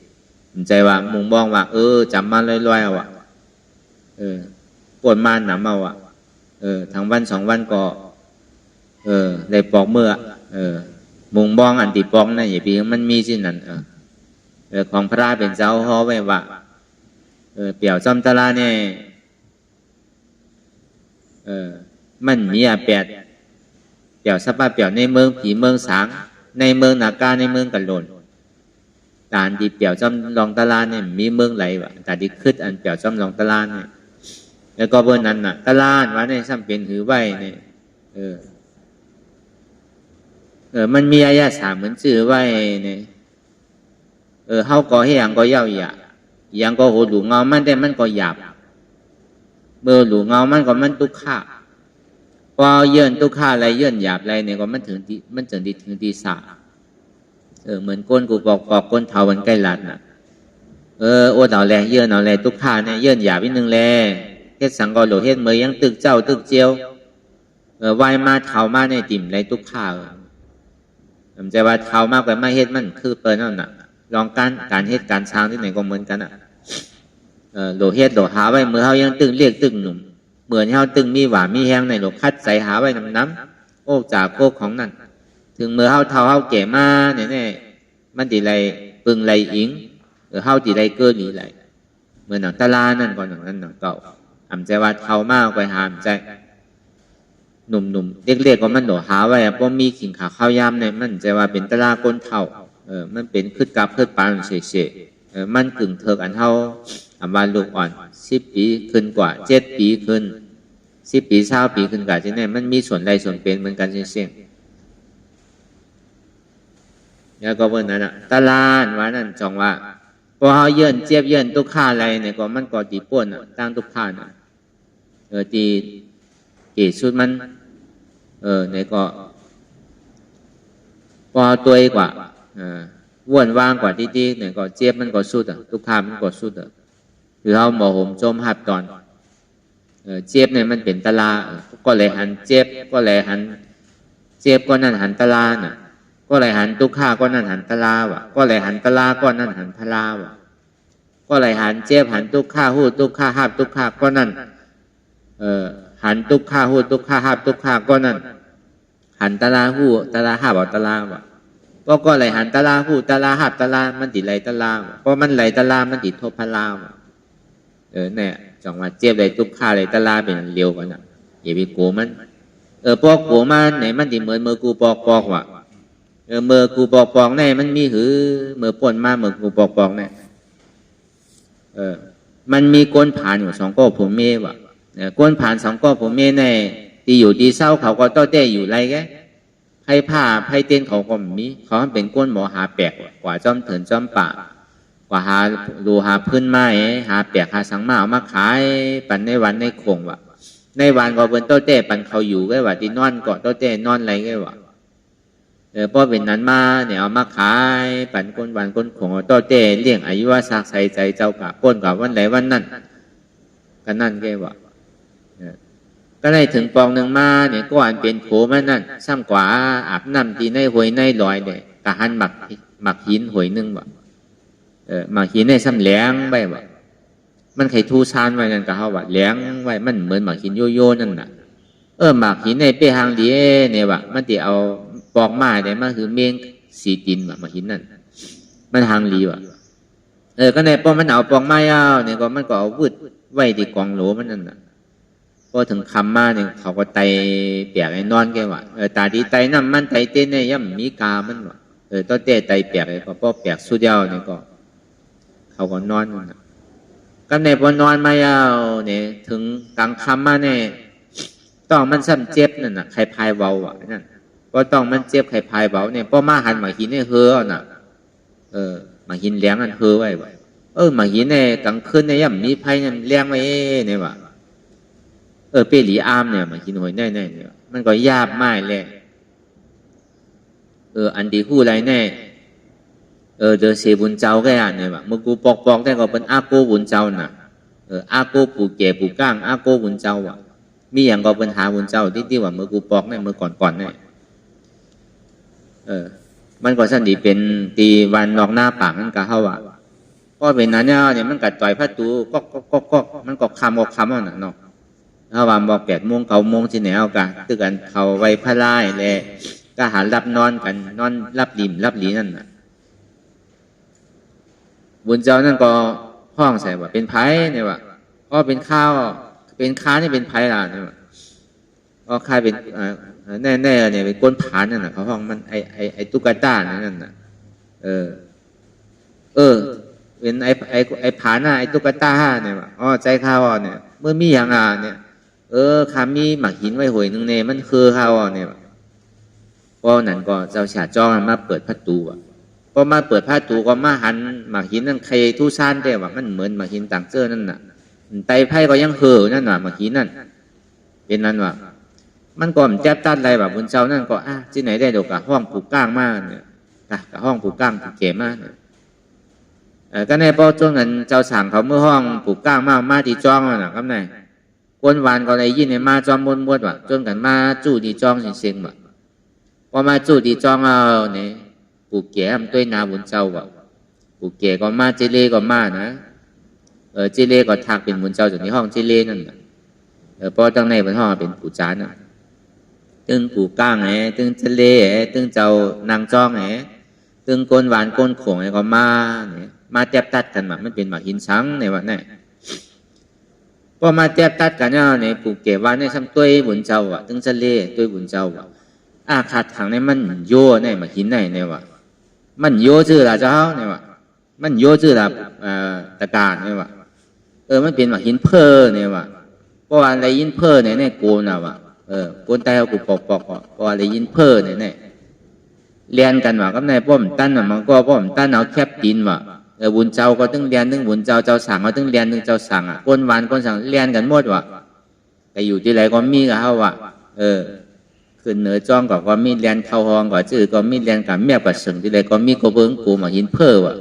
ใจว่ามุงมองว่าจำมาลอยๆเอาปวดมาหนำเอาทางวัน2 วันก็ได้ปอกเมื่อมุงบ้องอันติปองนั่นอย่าปีมันมีสิ่งนั้นของพระเป็นเจ้าฮอไว้ว่าเปี่ยวจอมตะลาเนี่ยมันมี8เปี่ยวสัปปะเปี่ยวในเมืองผีเมืองสางในเมืองนากาในเมืองกันหล่นการที่เปี่ยวจอมรองตะลาเนี่ยมีเมืองไหลวะแต่ที่ขึ้นอันเปี่ยวจอมรองตะลาเนี่ยแล้วก็เบอร์นั้นน่ะตะลาว่าเนี่ยซ้ำเป็นหือไว้เนี่ยมันมีอายะสามเหมือนชื่อไว้เนี่ยเฮาก็ให้อย่างก็ยาวอย่างก็โหหลูเงามันแต่มันก็หยาบเมื่อหลูเงามันก็มันทุกข์ะพอเยื่นทุกข์ะอะไรเยื่นหยาบอะไรเนี่ยก็มันถึงที่สาเหมือนก้นกูบอกก้นเทามันใกล้หลัดน่ะโอ้เต่าแลเยื่นเอาแลทุกข์ะเนี่ยเยื่นหยาบนิดนึงแลเฮ็ดสังกอโหลเฮ็ดเมยยังตึกเจ้าตึกเจียววายมาเทามาในติ่มไรทุกข์ะผมจะว่าเทามากกว่าไม่เฮ็ดมันคือเปิ้นนั่นน่ะลองการเฮ็ดการช้างที่ไหนก็เหมือนกันโหลเฮ็ดโหลหาไว้เมื่อเฮายังตึงเรียกตึงหนุ่มเหมือนเฮาตึงมีหวามีแห้งในโหลคัดใส่หาไว้น้ำโอ้จากโคกของนั่นถึงเมื่อเฮาเท่าเฮาแก่มาเนี่ยมันติไรปึงไรอิงเฮาติไรเกินหรือไรเหมือนหนังตะลานั่นก่อนหนังนั้นหนังเก่าใจว่าเท่ามากไปหามใจหนุ่มๆเรียกก็มันโหลหาไว้เพราะมีขิงขาข้าวยามเนี่ยมันใจว่าเป็นตะลาก้นเท่ามันเป็นขึ้นกับขึ้นปานเฉยมันกึ่งเถิกอันเท่าว่าลูกอ่อน10 ปีขึ้นกว่า7 ปีขึ้น10 ปี20 ปีขึ้นกว่าที่นี่มันมีส่วนใดส่วนเป็นเหมือนกันเช่นแล้วก็เมื่อนั้นตะลานว่านั่นจองว่าพอเขาเยื่นเจี๊ยบเยื่นทุกข้าอะไรเนี่ยก็มันก็ตีป่วนตั้งทุกข้าตีเกศชุดมันเนี่ยก็พอตัวกว่าว่นว่างกว่าที่เนี่ยก็เจี๊ยบมันก็สุดทุกข้ามันก็สุดหรือเอาหมอห่มจมหับตอนเจี๊ยบเนี่ยมันเป็นตะลาก็เลยหันเจี๊ยบก็เลยหันเจี๊ยบก็นั่นหันตะลาน่ะก็เลยหันทุกข้าก็นั่นหันตะลาวะก็เลยหันตะลาก็นั่นหันทะลาวะก็เลยหันเจี๊ยบหันทุกข้าหู้ทุกข้าหับทุกข้าก็นั่นหันทุกข้าหู้ทุกข้าหับทุกข้าก็นั่นหันตะลาหู้ตะลาหับตะลาวะก็เลยหันตะลาหู้ตะลาหับตะลามันติดไหลตะลาวะเพราะมันไหลตะลามันติดทบพะลาวะเนี่ยจังว่าเจี๊ยบไหลทุกข้าไหลตะลาเป็นเร็วกว่าน่ะอย่าไปโกมันพวกโกมันไหนมันติเหมือนมือกูปอกว่ะเมื่อกูปอกแน่มันมีหือเมื่อป่นมาเมื่อกูปอกแน่มันมีก้นผ่านอยู่2 ก้อผมเมวะก้นผ่าน2 ก้อผมเมแน่ตีอยู่ตีเศร้าเขาก็ต้อเต้อยู่ไรแกไพ่ผ้าไพ่เต้นเขาก็มีเขาเป็นก้นหมอหาแปลกกว่าจอมเถินจอมป่ากว่าหาดูหาพื้นไม้หาแปลกหาสังมาเอามาขายปั่นในวันในโขงวะในวันก็เป็นต้อเต้ปั่นเขาอยู่ไงวะที่นอนเกาะต้อเต้นอนไรไงวะพอเป็นนั้นมาเนี่ยเอามาขายปั่นก้นวันก้นของต้อเต้เลี้ยงอายุว่าสักใส่ใจเจ้ากะก้นกับวันไหนวันนั้นกันนั่นแกว่า ก็ได้ถึงปองหนึ่งมาเนี่ยก็อันเป็นโขมันนั่นซ้ำกว่าอาบน้ำที่ในหวยในลอยเนี่ยกะหันหมักหินหวยหนึ่งบ่หมักหินในซ้ำแหลงไว้บ่มันไข่ทูชานไว้นั่นกะเขาว่าแหลงไว้มันเหมือนหมักหินโยโย่นั่นน่ะหมักหินในเป้หางดีเนี่ยว่ะมันที่เอาปอกไม้เนี่ยมันคือเมงสีตินว่ะหมักหินนั่นมันหางดีว่ะก็ในป้อมันเอาปองไม้เอาเนี่ยก็มันก็เอาวืดไว้ที่กองโหลมันนั่นน่ะพอถึงคำมาเนี่ยเขาก็ไตเปียกไอ้นอนแกว่ะตาดีไตน้ำมันไตเต้นเนี่ยย่ำมีกามันว่ะต้นเต้ไตเปียกไอ้พอเปียกสุดยาวเนี่ยก็เขาก็นอนน่ะก็ในพอนอนมายาวเนี่ยถึงกลางคำมาเนี่ยต้องมันซ้ำเจ็บนั่นน่ะใครพายเบาอ่ะนั่นก็ต้องมันเจ็บใครพายเบาเนี่ยพอมาหันหมาหินเนี่ยเฮือน่ะหมาหินเลี้ยงอันเฮือไว้ว่ะหมาหินเนี่ยกลางคืนเนี่ยย่ำมีไผ่เนี่ยเลี้ยงไว้เนี่ยว่ะเปรีอามเนี่ยหมาหินหอยแน่เนี่ยมันก็ยาบมากเลยอันดีคู่ไรแน่เดอเสียบุญเจ้าแกอ่ะเนี่ยว่ะเมื่อกูปอกได้ก็เป็นอาโกบุญเจ้าน่ะอาโกปู่แก่ปู่ก้างอาโกบุญเจ้าว่ะมีอย่างก็เป็นหาบุญเจ้าที่ว่าเมื่อกูปอกเนี่ยเมื่อก่อนเนี่ยมันก็สันดีเป็นตีวันนอกหน้าปากนั่นก็เขาว่ะก็เป็นนั้นเนี่ยมันกัดต่อยพระตูก็มันก็คำเอาน่ะเนาะถ้าว่าบอก8 โมง 9 โมงที่ไหนเอากะตึกกันเขาไว้พระไล่แลก็หารับนอนกันนอนรับหลีนั่นน่ะบุญเจ้านั่นก็ห้องใส่ว่าเป็นไผ่เนี่ยว่ะก็เป็นข้าวเป็นค้านี่เป็นไผ่ล่ะเนี่ยว่ะก็ใครเป็นแน่เนี่ยเป็นก้นผานนั่นน่ะเขาห้องมันไอตุ๊กตานั่นน่ะเป็นไอผาน่ะไอตุ๊กตาเนี่ยว่ะใจข้าวเนี่ยเมื่อมีอย่างเนี่ยคามีหมักหินไว้หวยนึงเนี่ยมันคือข้าวเนี่ยก็นั่นก็เจ้าฉาจ้องมาเปิดประตูพอมาเปิดผ้าตูก็มาหันหมากหินนั่นใครทู่ซ่านได้ว่ามันเหมือนหมากหินต่างเจ้อนั่นน่ะไตไพ่ก็ยังเห่อนั่นว่ะหมากหินนั่นเป็นนั่นว่ะมันก็แจ๊บตัดอะไรแบบบนเจ้านั่นก็ที่ไหนได้ดอกกะห้องผูกก้างมากเนี่ยกะห้องผูกก้างผูกเก๋มากเนี่ยก็ในพอช่วงนั้นเจ้าสั่งเขาเมื่อห้องผูกก้างมาที่จ้องน่ะครับนายวนวานก็เลยยินในมาจอมมวนว่ะจนกันมาจู่ดีจ้องเสียงว่ะพอมาจู่ดีจ้องเอาเนี่ยปู่แก่ด้วยนาบุญเจ้าว่ะปู่แก่ก็มาเจเลก็มานะเจเลก็ทักเป็นบุญเจ้าจากในห้องเจเลนั่นเพราะตั้งในบนห้องเป็นปู่จานน่ะตึงปู่ก้างตึงเจเลตึงเจ้านางจ้องตึงก้นหวานก้นโขงก็มาแทบตัดกันมามันเป็นหมากหินช้างในวันนี้พอมาแทบตัดกันเนี่ยปู่แก่ว่าในซ้ำตัวบุญเจ้าว่ะตึงเจเลตัวบุญเจ้าว่ะขาดทางในมันโย่ในหมากหินในว่ะมันโยชื่อละเจ้าเนี่ยว่ะมันโยชื่อละตะการเนี่ยว่ะมันเป็นว่าหินเพอเนี่ยว่ะเพราะว่าอะไรหินเพอเนี่ยโกนน่ะว่ะโกนใต้เอากูปอกเพราะอะไรหินเพอเนี่ยเรียนกันว่ะก็ในป้อมตั้นว่ะมันก็ป้อมตั้นเอาแคบดินว่ะบุญเจ้าก็ต้องเรียนต้องบุญเจ้าสั่งก็ต้องเรียนต้องเจ้าสั่งก้นหวานก้นสั่งเรียนกันหมดว่ะแต่อยู่ที่ไหนก็มีกับเขาว่ะขึ้นเหนือจ้องก็มีเรียนเข้าห้องก็จื้อก็มีเรียนกับเมียกับสึงที่ใดก็มีก็เบิ้งกูมาหินเพ้อว่ะ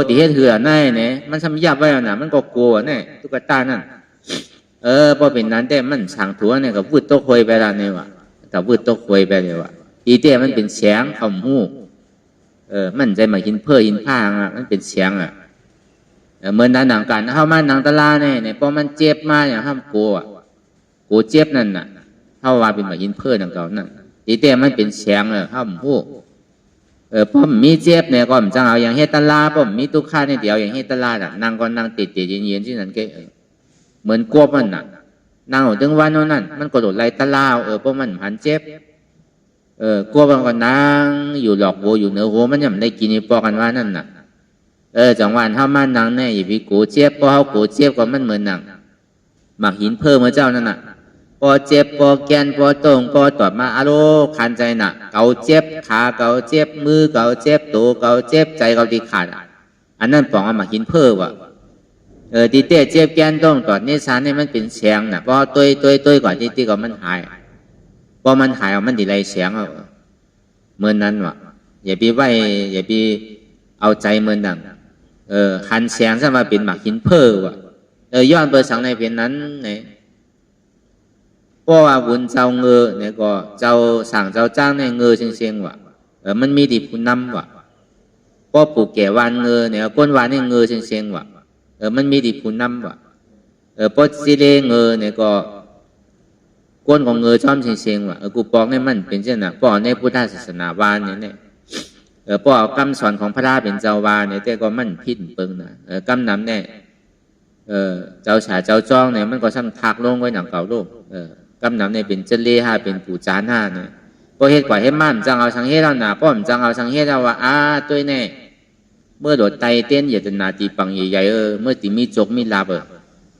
ที่เฮ็ดเหือในเนี่ยมันทำยับไว้น่ะมันก็กลัวเนี่ยตุ๊กตานั่นพอเป็นนั้นแต่มันสั่งถัวเนี่ยก็วืดโต๊ะคุยไปแล้วเนี่ยว่ะแต่วืดโต๊ะคุยไปเลยว่ะอีเต้มันเป็นเสียงคำหูมันใจมาหินเพ้อหินผ้ามันเป็นเสียงเหมือนหนังกันเข้ามาหนังตะลาเนี่ยพอมันเจ็บมาอย่างห้ามกลัวกูเจ็บนั่นน่ะเท่าว่าเป็นแบบยินเพื่อนของเขานั่นตีเต้มันเป็นแสงเลยครับผู้ป้อมมีเจ็บเนี่ยก็มจังเอาอย่างเฮตลาป้อมมีตุกข้าเนี่ยเดียวอย่างเฮตลาน่ะนั่งก็นั่งติดเย็นๆที่นั่นก็เหมือนกลัวมันน่ะนั่งถึงวันนั้นมันก็โดดไล่ตะลาป้อมมันหันเจ็บกลัวมันก็นั่งอยู่หลอกโวอยู่เหนือโวมันยังได้กินปอกันว่านั่นน่ะจังหวะเท่ามันนั่งเนี่ยอย่าไปกูเจ็บพอเขากูเจ็บก็มันเหมือนนั่งหมักหินเพิ่มเมื่อเจ้านั่นน่ะพอเจ็บพอแกนพอตรงพอตอดมาอารมณ์คันใจหนักเกาเจ็บขาเกาเจ็บมือเกาเจ็บตัวเกาเจ็บใจเกาดีขาดอันนั้นปองเอามาหินเพิ่มว่ะตีเต้เจ็บแกนตรงตอดนิสานนี่มันเป็นเสียงน่ะพอตัวก่อนที่ก็มันหายพอมันหายมันดีไรเสียงเมื่อนั้นว่ะอย่าไปไหวอย่าไปเอาใจเมื่อนั้นหันเสียงซะมาเป็นหมากหินเพิ่มว่ะย้อนเปิดสังในเป็นนั้นไหน เพราะว่าวุนเจ้าเงอเนี่ยก็เจ้าสั่งเจ้าจ้างเนี่ยเงอเชียงๆว่ะมันมีดิผู้นำว่ะเพราะปู่แก่วานเงอเนี่ยก้นวานเนี่ยเงอเชียงๆว่ะมันมีดิผู้นำว่ะเพราะสิเลเงอเนี่ยก็ก้นของเงอชอมเชียงๆว่ะกูปองเนี่ยมันเป็นเช่นน่ะเพราะในพุทธศาสนาวานเนี่ยเพราะเอาคำสอนของพระราเป็นเจ้าวาเนี่ยแต่ก็มันผิดเปิงนะคำนำเนี่ยเจ้าฉาเจ้าจ้องเนี่ยมันก็ช่างทักลงไว้หนังเก่าโลกกำนำเนี่ยเป็นเจเลห้าเป็นปู่จานห้านะพอเฮ็ดกว่าเฮ็ดมั่นจังเอาสังเฮ็ดเอาหนาป้อมจังเอาสังเฮ็ดเอาว่าตัวแน่เมื่อโดดไตเต้นอย่าจะนาตีปังใหญ่ๆเมื่อตีมีจกมีลาบ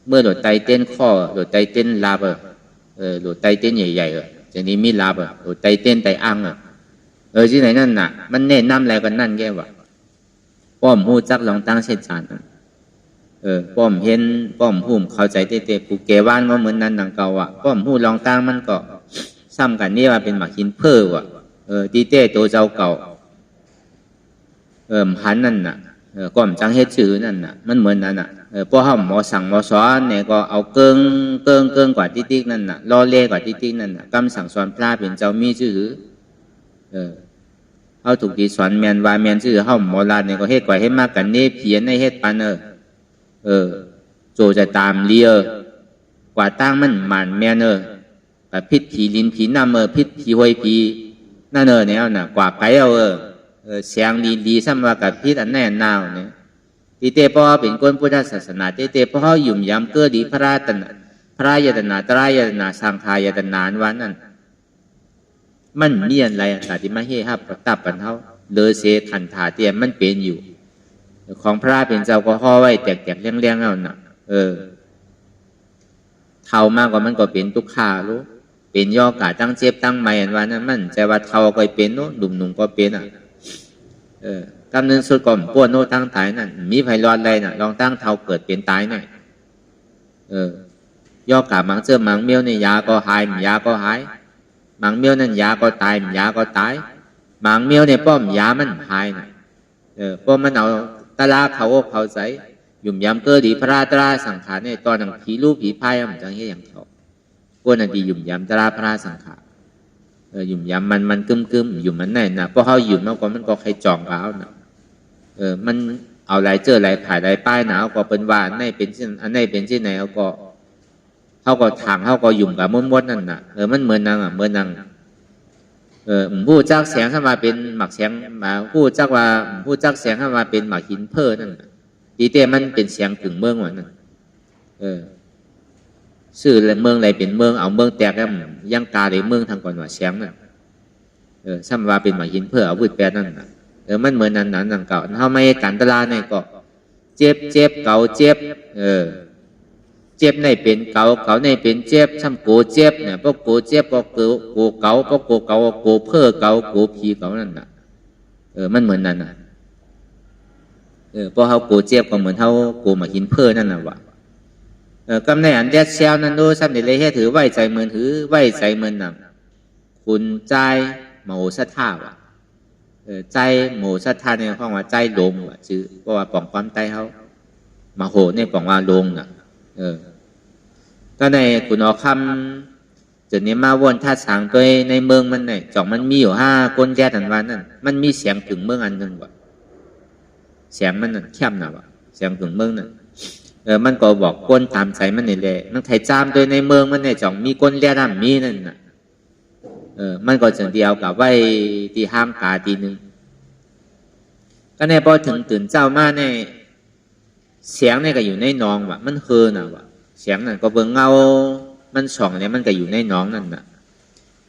เมื่อโดดไตเต้นข้อโดดไตเต้นลาบโดดไตเต้นใหญ่ๆจะนี้มีลาบโดดไตเต้นไตอังที่ไหนนั่นน่ะมันแน่นำแล้วกันนั่นแกว่าป้อมหูจักลองตั้งเช่นจานป้อมเห็นป้อมหูเข้าใจเตะปูเกว่านก็เหมือนนั้นดังเก่าอ่ะป้อมหูลองตั้งมันก็ซ้ำกันนี่ว่าเป็นหมากหินเพ้อว่ะตีเต้ตัวเจ้าเก่าหันนั่นน่ะก้อมจังเฮ็ดชื่อนั่นน่ะมันเหมือนนั่นน่ะพอเฮาหมอสั่งหมอสอนเนี่ยก็เอาเกิงกว่าติ๊กนั่นน่ะล้อเล่กว่าติ๊กนั่นน่ะคำสั่งสอนพระเป็นเจ้ามีชื่อเฮาถูกดีสอนแมนว่าแมนชื่อเฮาหมอลาเนี่ยก็เฮ็ดกว่าเฮ็ดมากกันนี่เพียนในเฮ็ดปันโจจะตามเลียกว่าตั้งมันหมันแมนแบบพิษผีลินผีน้ำพิษผีหวยผีนั่นเนี่ยน่ะกว่าไปเสียงดีซ้ำว่ากับพิษอันแน่นาวเนี่ยตีเตปอเป็นคนพุทธศาสนาเตปอหยุ่มยำเกิดดีพระยตนาตรายตนาสังขายตนานวันนั้นมันเมียนอะไรแต่ที่มาเฮฮับประตับปันเท่าเลอเสทันถาเตียมมันเป็นอยู่ของพระเป็นเจ้าก็ห่อไว้แตกๆเลี้ยงๆเอาน่ะเท่ามากกว่ามันก็เป็นทุกขารู้เป็นย่อกาตั้งเจ็บตั้งใหม่อันว่านั้นมันใจว่าเท่าก็เป็นโน้หนุ่มก็เป็นกำเนิดสุดก่อนปวดโน้ตั้งตายนั่นมีไผรอดอะไรน่ะลองตั้งเท่าเกิดเป็นตายหน่อยย่อกามังเสื้อมังเมียวในยาก็หายยาก็หายมังเมียวนั่นยาก็ตายยาก็ตายมังเมียวในป้อมยามันหายน่ะเพราะมันเอาตะลาเขาเขาใส่หยุ่มยำเกิดดีพระตราสังขารในตอนนั้นผีลูกผีพายมันจังเฮียอย่างเขาพวกนั้นดีหยุ่มยำตราพระสังขารหยุ่มยำมันกึมหยุ่มมันแน่น่ะเพราะเขาหยุ่มมากกว่ามันก็ใครจองเขาน่ะมันเอาลายเจอลายผ่ายลายป้ายหนาวก็เป็นว่าอันไหนเป็นที่อันไหนเป็นที่ไหนเขาก็ถางเขาก็หยุ่มกับมดนั่นน่ะมันเหมือนนางเหมือนนางผู้จักแสงเข้ามาเป็นหมักแสงมาผู้จักแสงเข้ามาเป็นหมักหินเพ้อนั่นตีเต้มันเป็นเสียงถึงเมืองวันนั้นชื่อเมืองอะไรเป็นเมืองเอาเมืองแตกแล้วยังกาเลยเมืองทางก่อนว่าแสงนั่นซ้ำว่าเป็นหมักหินเพ้อเอาวุ้ยแปดนั่นมันเหมือนนั้นนั่นเก่าเขาไม่กันตลาดเนี่ยก็เจ็บเก่าเจ็บเจ็บในเป็นเก่าในเป็นเจ็บซ้ำโกเจ็บเนี่ยพวกโกเจ็บพวกโกเก่าพวกโกเก่าโกเพ้อเก่าโกผีเก่านั่นน่ะมันเหมือนนั้นน่ะพอเขาโกเจ็บก็เหมือนเขาโกมาหินเพ้อนั่นน่ะว่ะกำในอันแยกเซลนั่นดูซ้ำเดี๋ยวเลยให้ถือไหวใจเหมือนถือไหวใจเหมือนน่ะคุณใจโมสัทธาว่ะใจโมสัทธาเนี่ยห้องว่าใจลงว่ะชื่อเพราะว่าป่องความใจเขามาโหเนี่ยป่องว่าลงน่ะก็ในคุณออกคำจุดนี้มาวนท่าสางตัวในเมืองมันเนี่ยจ่องมันมีอยู่5ก้นแก่ทันวันนั่นมันมีเสียงถึงเมืองอันหนึ่งว่ะเสียงมันนั่นเข้มนะว่ะเสียงถึงเมืองนั่นมันก็บอกก้นตามใจมันนี่แหละมันไถ่จามตัวในเมืองมันเนี่ยจ่องมีก้นแก่ดำมีนั่นน่ะมันก็จะเดียวกับไว้ที่ห้างกาทีนึงก็ในพอถึงตื่นเจ้ามาเนี่ยเสียงเนี่ยก็อยู่ในน้องว่ะมันเฮอน่ะว่ะเสียงนั่นก็เบิ่งเงามันส่องเนี่ยมันก็อยู่ในน้องนั่นน่ะ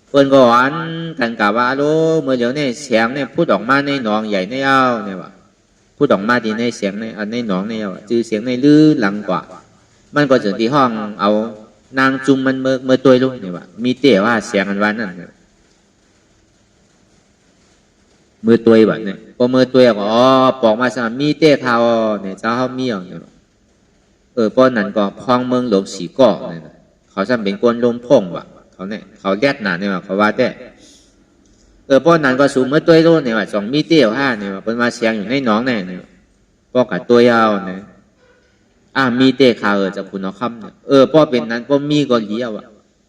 เพิ่นก็หวานกันกะว่าโลเมื่อเดี๋ยวนี้เสียงเนี่ยพูดออกมาในน้องใหญ่ในเอาเนี่ยว่ะพูดออกมาที่ในเสียงในน้องในเอาจื่อเสียงในลือหลังกว่ามันก็ถึงที่ห้องเอานางจุ่มมันเมื่อตัวลูกเนี่ยว่ะมีเตะว่าเสียงอันว่านั่นมือตัวแบบเนี่ยพอมือตัวก็ปอกมาสามมีเตะเขาเนี่ยเจ้าเขามีอย่างเนี่ยป้อนนั้นก็พองเมืองหลบสีก่อเนี่ยเขาซ้ำเป็นกวนลมพงว่ะเขาเนี่ยเขาแยกหนาเนี่ยว่ะเขาว่าแต่ป้อนนั้นก็สูงเมื่อตัวรุ่นเนี่ยว่ะสองมีเตี้ยว5เนี่ยว่ะเป็นมาเสียงอยู่ในน้องเนี่ยป้อกับตัวยาวเนี่ยมีเตะเขาจะคุณเอาคำเนี่ยป้อเป็นนั้นป้อมีก็เลี้ยวอ่ะ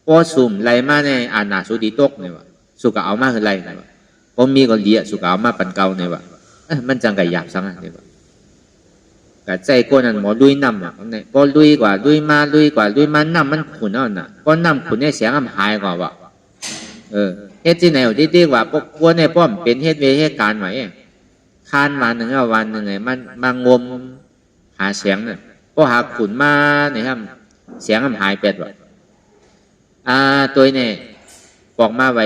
ป้อสุ่มไรมาในอาณาสุดีตกเนี่ยวะสุกเอามาคือไรเนี่ยวะป้อมีก็เลี้ยสุกเอามาปันเก่าเนี่ยวะมันจังไก่หยาบสังเนี่ยวะกะใจก้นนั้นหมอลุยน้ำอ่ะเนี่ยป้อลุยกว่าลุยมาน้ำมันขุ่นเอาน่ะป้อน้ำขุ่นเนี่ยเสียงมันหายกว่าวะเฮ็ดที่ไหนที่ดีกว่าพวกพวกเนี่ยป้อมเป็นเฮ็ดเวเหตุการณ์ไหมคานวันหนึ่งวันหนึ่งไงมันมางมหาเสียงเนี่ยป้อหาขุ่นมาเนี่ยครับเสียงมันหายเป็ดวะตัวเนี่ยบอกมาไว้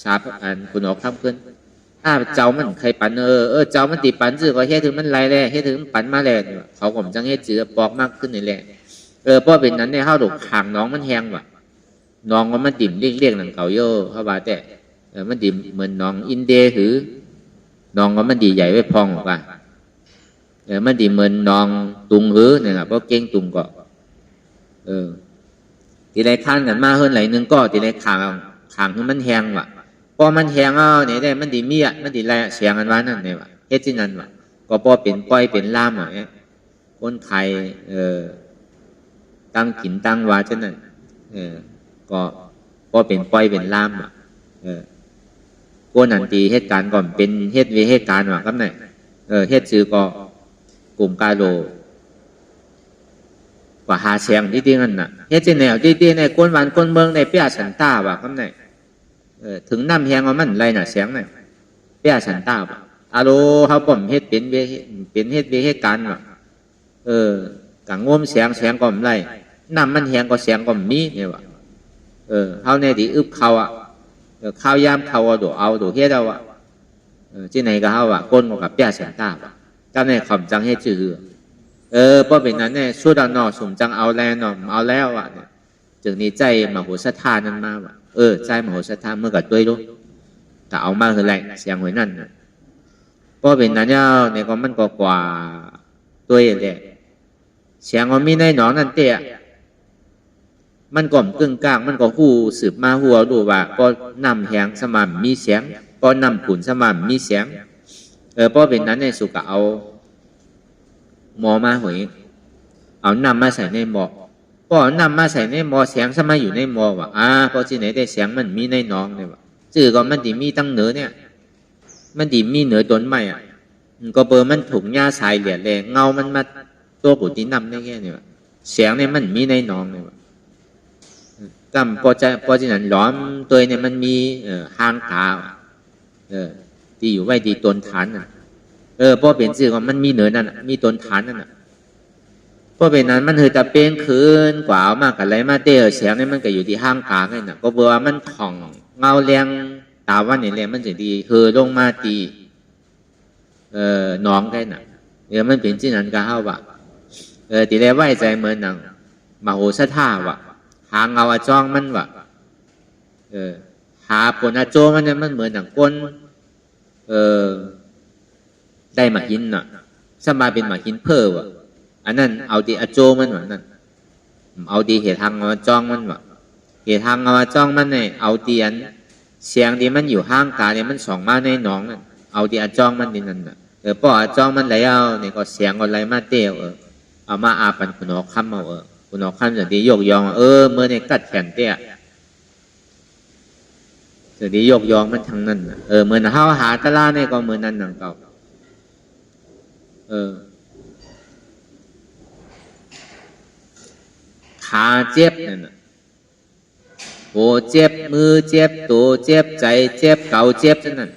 ชาคุณออกทำขึ้นเจ้ามันเคยปั่นเจ้ามันตีปั่นจื้อก็เฮ็ดถึงมันไรแหละเฮ็ดถึงปั่นมาแหละเขาผมจังเฮ็ดจื้อปอกมากขึ้นนี่แหละเพราะเป็นนั้นเนี่ยเข้าถูกขังน้องมันแห้งว่ะน้องมันดิ่มเรียกนั่นเขาโย่เข้าบาแต่มันดิ่มเหมือนน้องอินเดียถือน้องมันดีใหญ่ไว้พองว่ะมันดิ่มเหมือนน้องตุงหือเนี่ยเพราะเก่งตุงก็ทีไรข้านกันมาเฮิรนไหลนึงก็ทีไรขังให้มันแห้งว่ะพอมันแห้งเนี่ยได้มันดีมีมันดีไรเสียงกันว่านั่นเนี่ยว่ะเฮ็ดที่นั่นว่ะก็พอเป็นป้อยเป็นล่ามอ่ะคนไทยตั้งขินตั้งวาเช่นนั้นก็พอเป็นป้อยเป็นล่ามอ่ะกวนนันตีเหตุการณ์ก่อนเป็นเหตุวิเหตุการณ์ว่ะครับเนี่ยเหตุชื่อก็กลุ่มกาโลกว่าหาเสียงที่นั่นน่ะเฮ็ดที่แนวที่ในก้นวันก้นเมืองในเปียสันตาว่ะครับเนี่ยถึงน้ำแหงว่ามันไรน่ะเสียงเนี่ยเปียสันตาว่ะโลเขาผมเฮ็ดเป็นเฮ็ดเหตุการณ์ว่ะกังงมเสียงก็ไม่ไรน้ำมันแหงก็เสียงก็มีเนี่ยว่ะเขาในที่อึบเขาอ่ะข้าวยามเขาเอาดูเฮ็ดเอาอ่ะที่ไหนก็เขาอ่ะก้นกับเปียสันตาว่ะก็ในคำจังเฮ็ดชื่อเพราะเป็นนั้นเนี่ยสู้ดานอสมจังเอาแลนอมเอาแล้วอ่ะเนี่ยจึงนี้ใจมโหสถานั้นมาว่ะใจมโหสถาเมื่อกับด้วยรู้แต่เอามาคือไรเสียงหวยนั่นนะเพราะเป็นนั้นเนี่ยก็มันก็กว่าตัวแหละเสียงมันมีในหนองนั่นเตะมันก่อมกึ่งกลางมันก็หูสืบมาหัวดูว่าก็นำแหงสม่ำมีเสียงก็นำขุนสม่ำมีเสียงเพราะเป็นนั้นเนี่ยสุกเอาหมอมาหวยเอานำมาใส่ในหมอก็นำมาใส่ในหมอเสียงสมัยอยู่ในหมอว่ะเพราะที่ไหนได้เสียงมันมีในน้องเนี่ยว่ะจื่อก็มันดีมีตั้งเหนือเนี่ยมันดีมีเหนือต้นไม้อ่ะก็เบอร์มันถูกหญ้าสายเหลี่ยแรงเงามันมาตัวปุตินำได้แค่เนี่ยเสียงเนี่ยมันมีในน้องเนี่ยว่ะกำพอที่นั้นล้อมตัวเนี่ยมันมีห้างขาที่อยู่ไว้ดีต้นฐานน่ะเพราะเป็นสื่อว่ามันมีเหนือนั่นมีต้นฐานนั่นน่ะเพราะเป็นนั้นมันจะเป็นคืนกว่ามากกับไรมาเตอเสียงนี่มันก็อยู่ที่ห้างกลางนี่น่ะก็เบื่อมันถ่องเงาแรงตาวันนี่แหละมันจะดีลงมาตีน้องได้น่ะมันเป็นที่นั้นก็เฮาว่ะตีแรกไว้ใจเหมือนหนังมโหสถาว่ะหาเงาจ้องมันว่ะหาผลโจมันเนี่ยมันเหมือนหนังก้นได้มาหินน่ะสมาเป็นมาหินเพ้อว่ะอันนั้นเอาดีอโจมันว่ะนั่นเอาดีเหตุทางมาจ้องมันว่ะเหตุทางมาจ้องมันเนี่ยเอาดีอันเสียงที่มันอยู่ห้างกาเนี่ยมันส่องมาในหนองนั่นเอาดีอจ้องมันนี่นั่นน่ะพออจ้องมันไหลเอาเนี่ยก็เสียงก็ไหลมาเตี้ยวเอามาอาปันคุณออกคำเอาคุณออกคำจะดียกยองเมื่อเนี่ยกัดแขนเตี้ยจะดียกยองมันทั้งนั้นเหมือนเฮาหาตะล่าเนี่ยก็เหมือนนั้นหนังเก่าขาเจ็บนั่นน่ะโหเจ็บมือเจ็บตัวเจ็บใจเจ็บเก่าเจ็บนั่น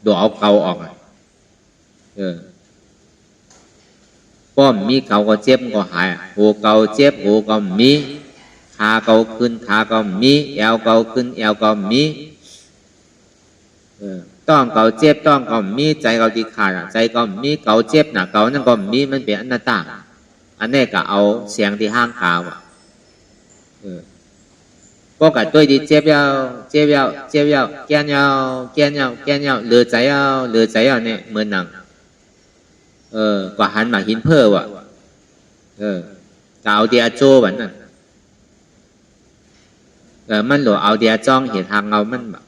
ดูเอาเก่าออกป้อมมีเก่าก็เจ็บก็หายโหเก่าเจ็บโหเก่ามีขาเก่าขึ้นขาเก่ามีแอวเก่าขึ้นแอวเก่ามีต้องเก่าเจ็บต้องเก่ามีใจเก่าดีขาดใจเก่ามีเก่าเจ็บน่ะเก่านั่นก็มีมันเป็นอนัตตาอันนี้ก็เอาเสียงที่ห้างกาวก็กัดตัวดีเจ็บยาวแก้นยาวเหลือใจยาวเนี่ยเหมือนหนังกว่าหันมาหินเพ้อว่ะกาวเดียโจวันนั้นมันหลวเอาเดียจ้องเหตุทางเงามันแบบ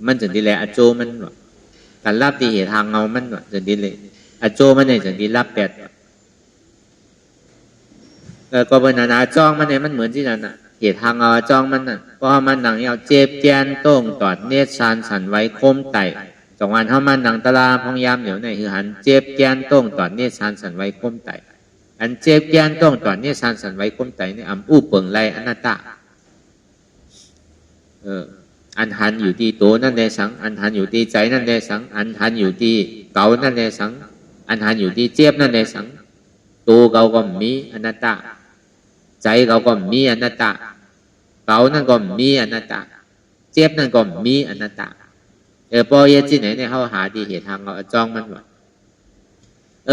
มันถึงดีเลยอโจมันแบบการรับดีเหตุทางเงามันแบบถึงดีเลยอโจมันเนี่ยถึงดีรับแปดก็เป็นนาจ้องมันเนี่ยมันเหมือนที่นั่นน่ะ เหตุทางจ้องมันน่ะเพราะมันหนังเอาเจ็บแกนโต้งตอดเนตรชานสันไว้คมไต่จงวันเท่ามันหนังตะลาพองยามเหนียวในคือหันเจ็บแกนโต้งตอดเนตรชานสันไว้คมไต่อันเจ็บแกนโต้งตอดเนตรชานสันไว้คมไต่นี่อำอู้เปิงไรอนัตตาอันหันอยู่ที่ตัวนั่นแหละสังอันหันอยู่ที่ใจนั่นแหละสังอันหันอยู่ที่เก่านั่นแหละสังอันหันอยู่ที่เจ็บนั่นแหละสังตัวเก่าก็มีอนัตตาใจเราก็มีอนัตตาเก่านั่นก็มีอนัตตาเจ็บนั่นก็มีอนัตตาพอเยจิไหนเนี่ยเขาหาดีเหตุทางเราจ้องมันว่า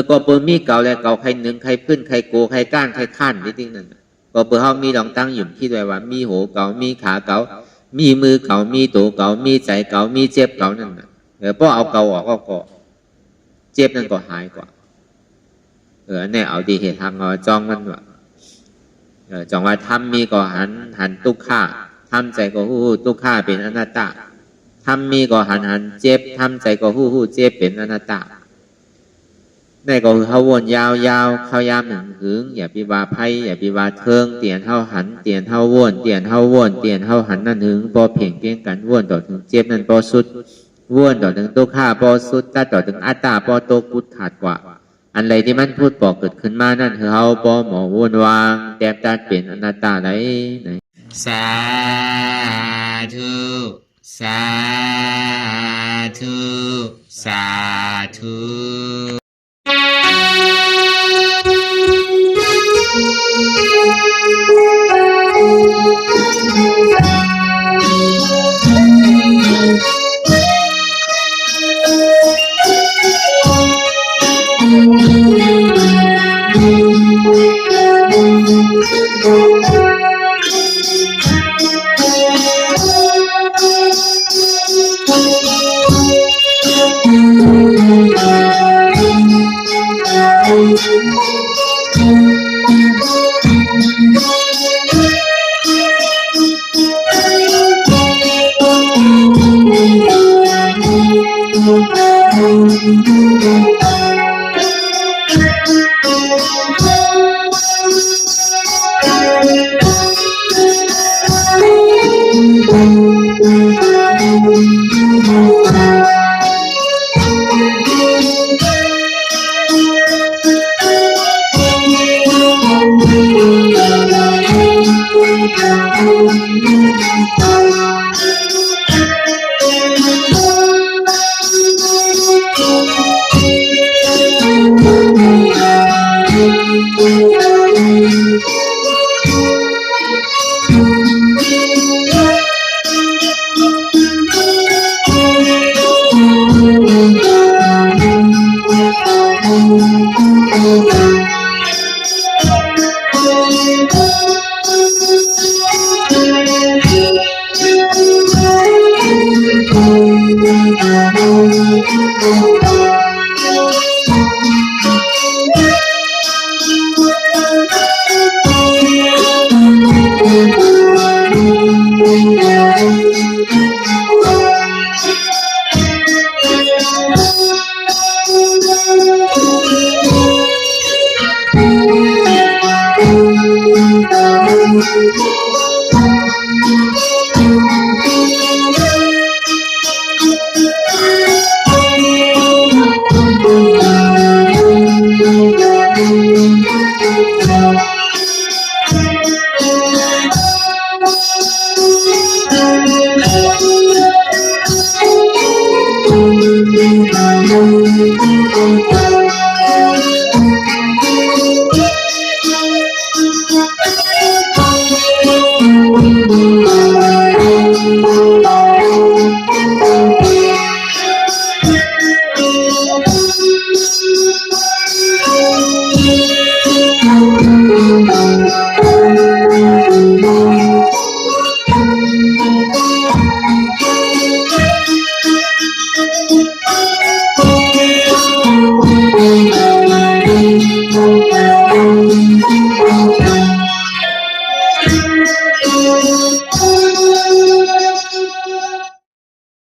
ก็เปิดมีเก่าแล้วเก่าใครหนึ่งใครพื้นใครโกใครก้านใครข้านนิดนึงนั่นก็เปิดเขามีลองตั้งอยู่ที่ด้วยว่ามีหูเก่ามีขาเก่ามีมือเก่ามีตัวเก่ามีใจเก่ามีเจ็บเก่านั่นพอเอาเก่าออกก็เจ็บนั่นก็หายกว่าเนี่ยเอาดีเหตุทางเราจ้องมันว่าจังว่าทำมีก็หันทุกข้าทำใจก็หู้ทุกข้าเป็นอนัตตาทำมีก็หันเจ็บทำใจก็หู้เจ็บเป็นอนัตตาในก็คือเขาวนยาวเข้ายามหนึ่งหึงอย่าปีวาไพ่อย่าปีวาเทิงเตียนเท่าหันเตียนเท่าวนเตียนเท่าวนเตียนเท่าหันนั่นหึงพอเพ่งเพียงกันวนต่อถึงเจ็บนั่นพอสุดวนต่อถึงทุกข้าพอสุดต่อถึงอัตตาพอโตกุดขาดกว่าอันไรที่มันพูดบอกเกิดขึ้นมานั่นคือเขาปอหมอวนวางแต้มตาเปลี่ยนอนัตตาไหนสาธุสาธุสาธุ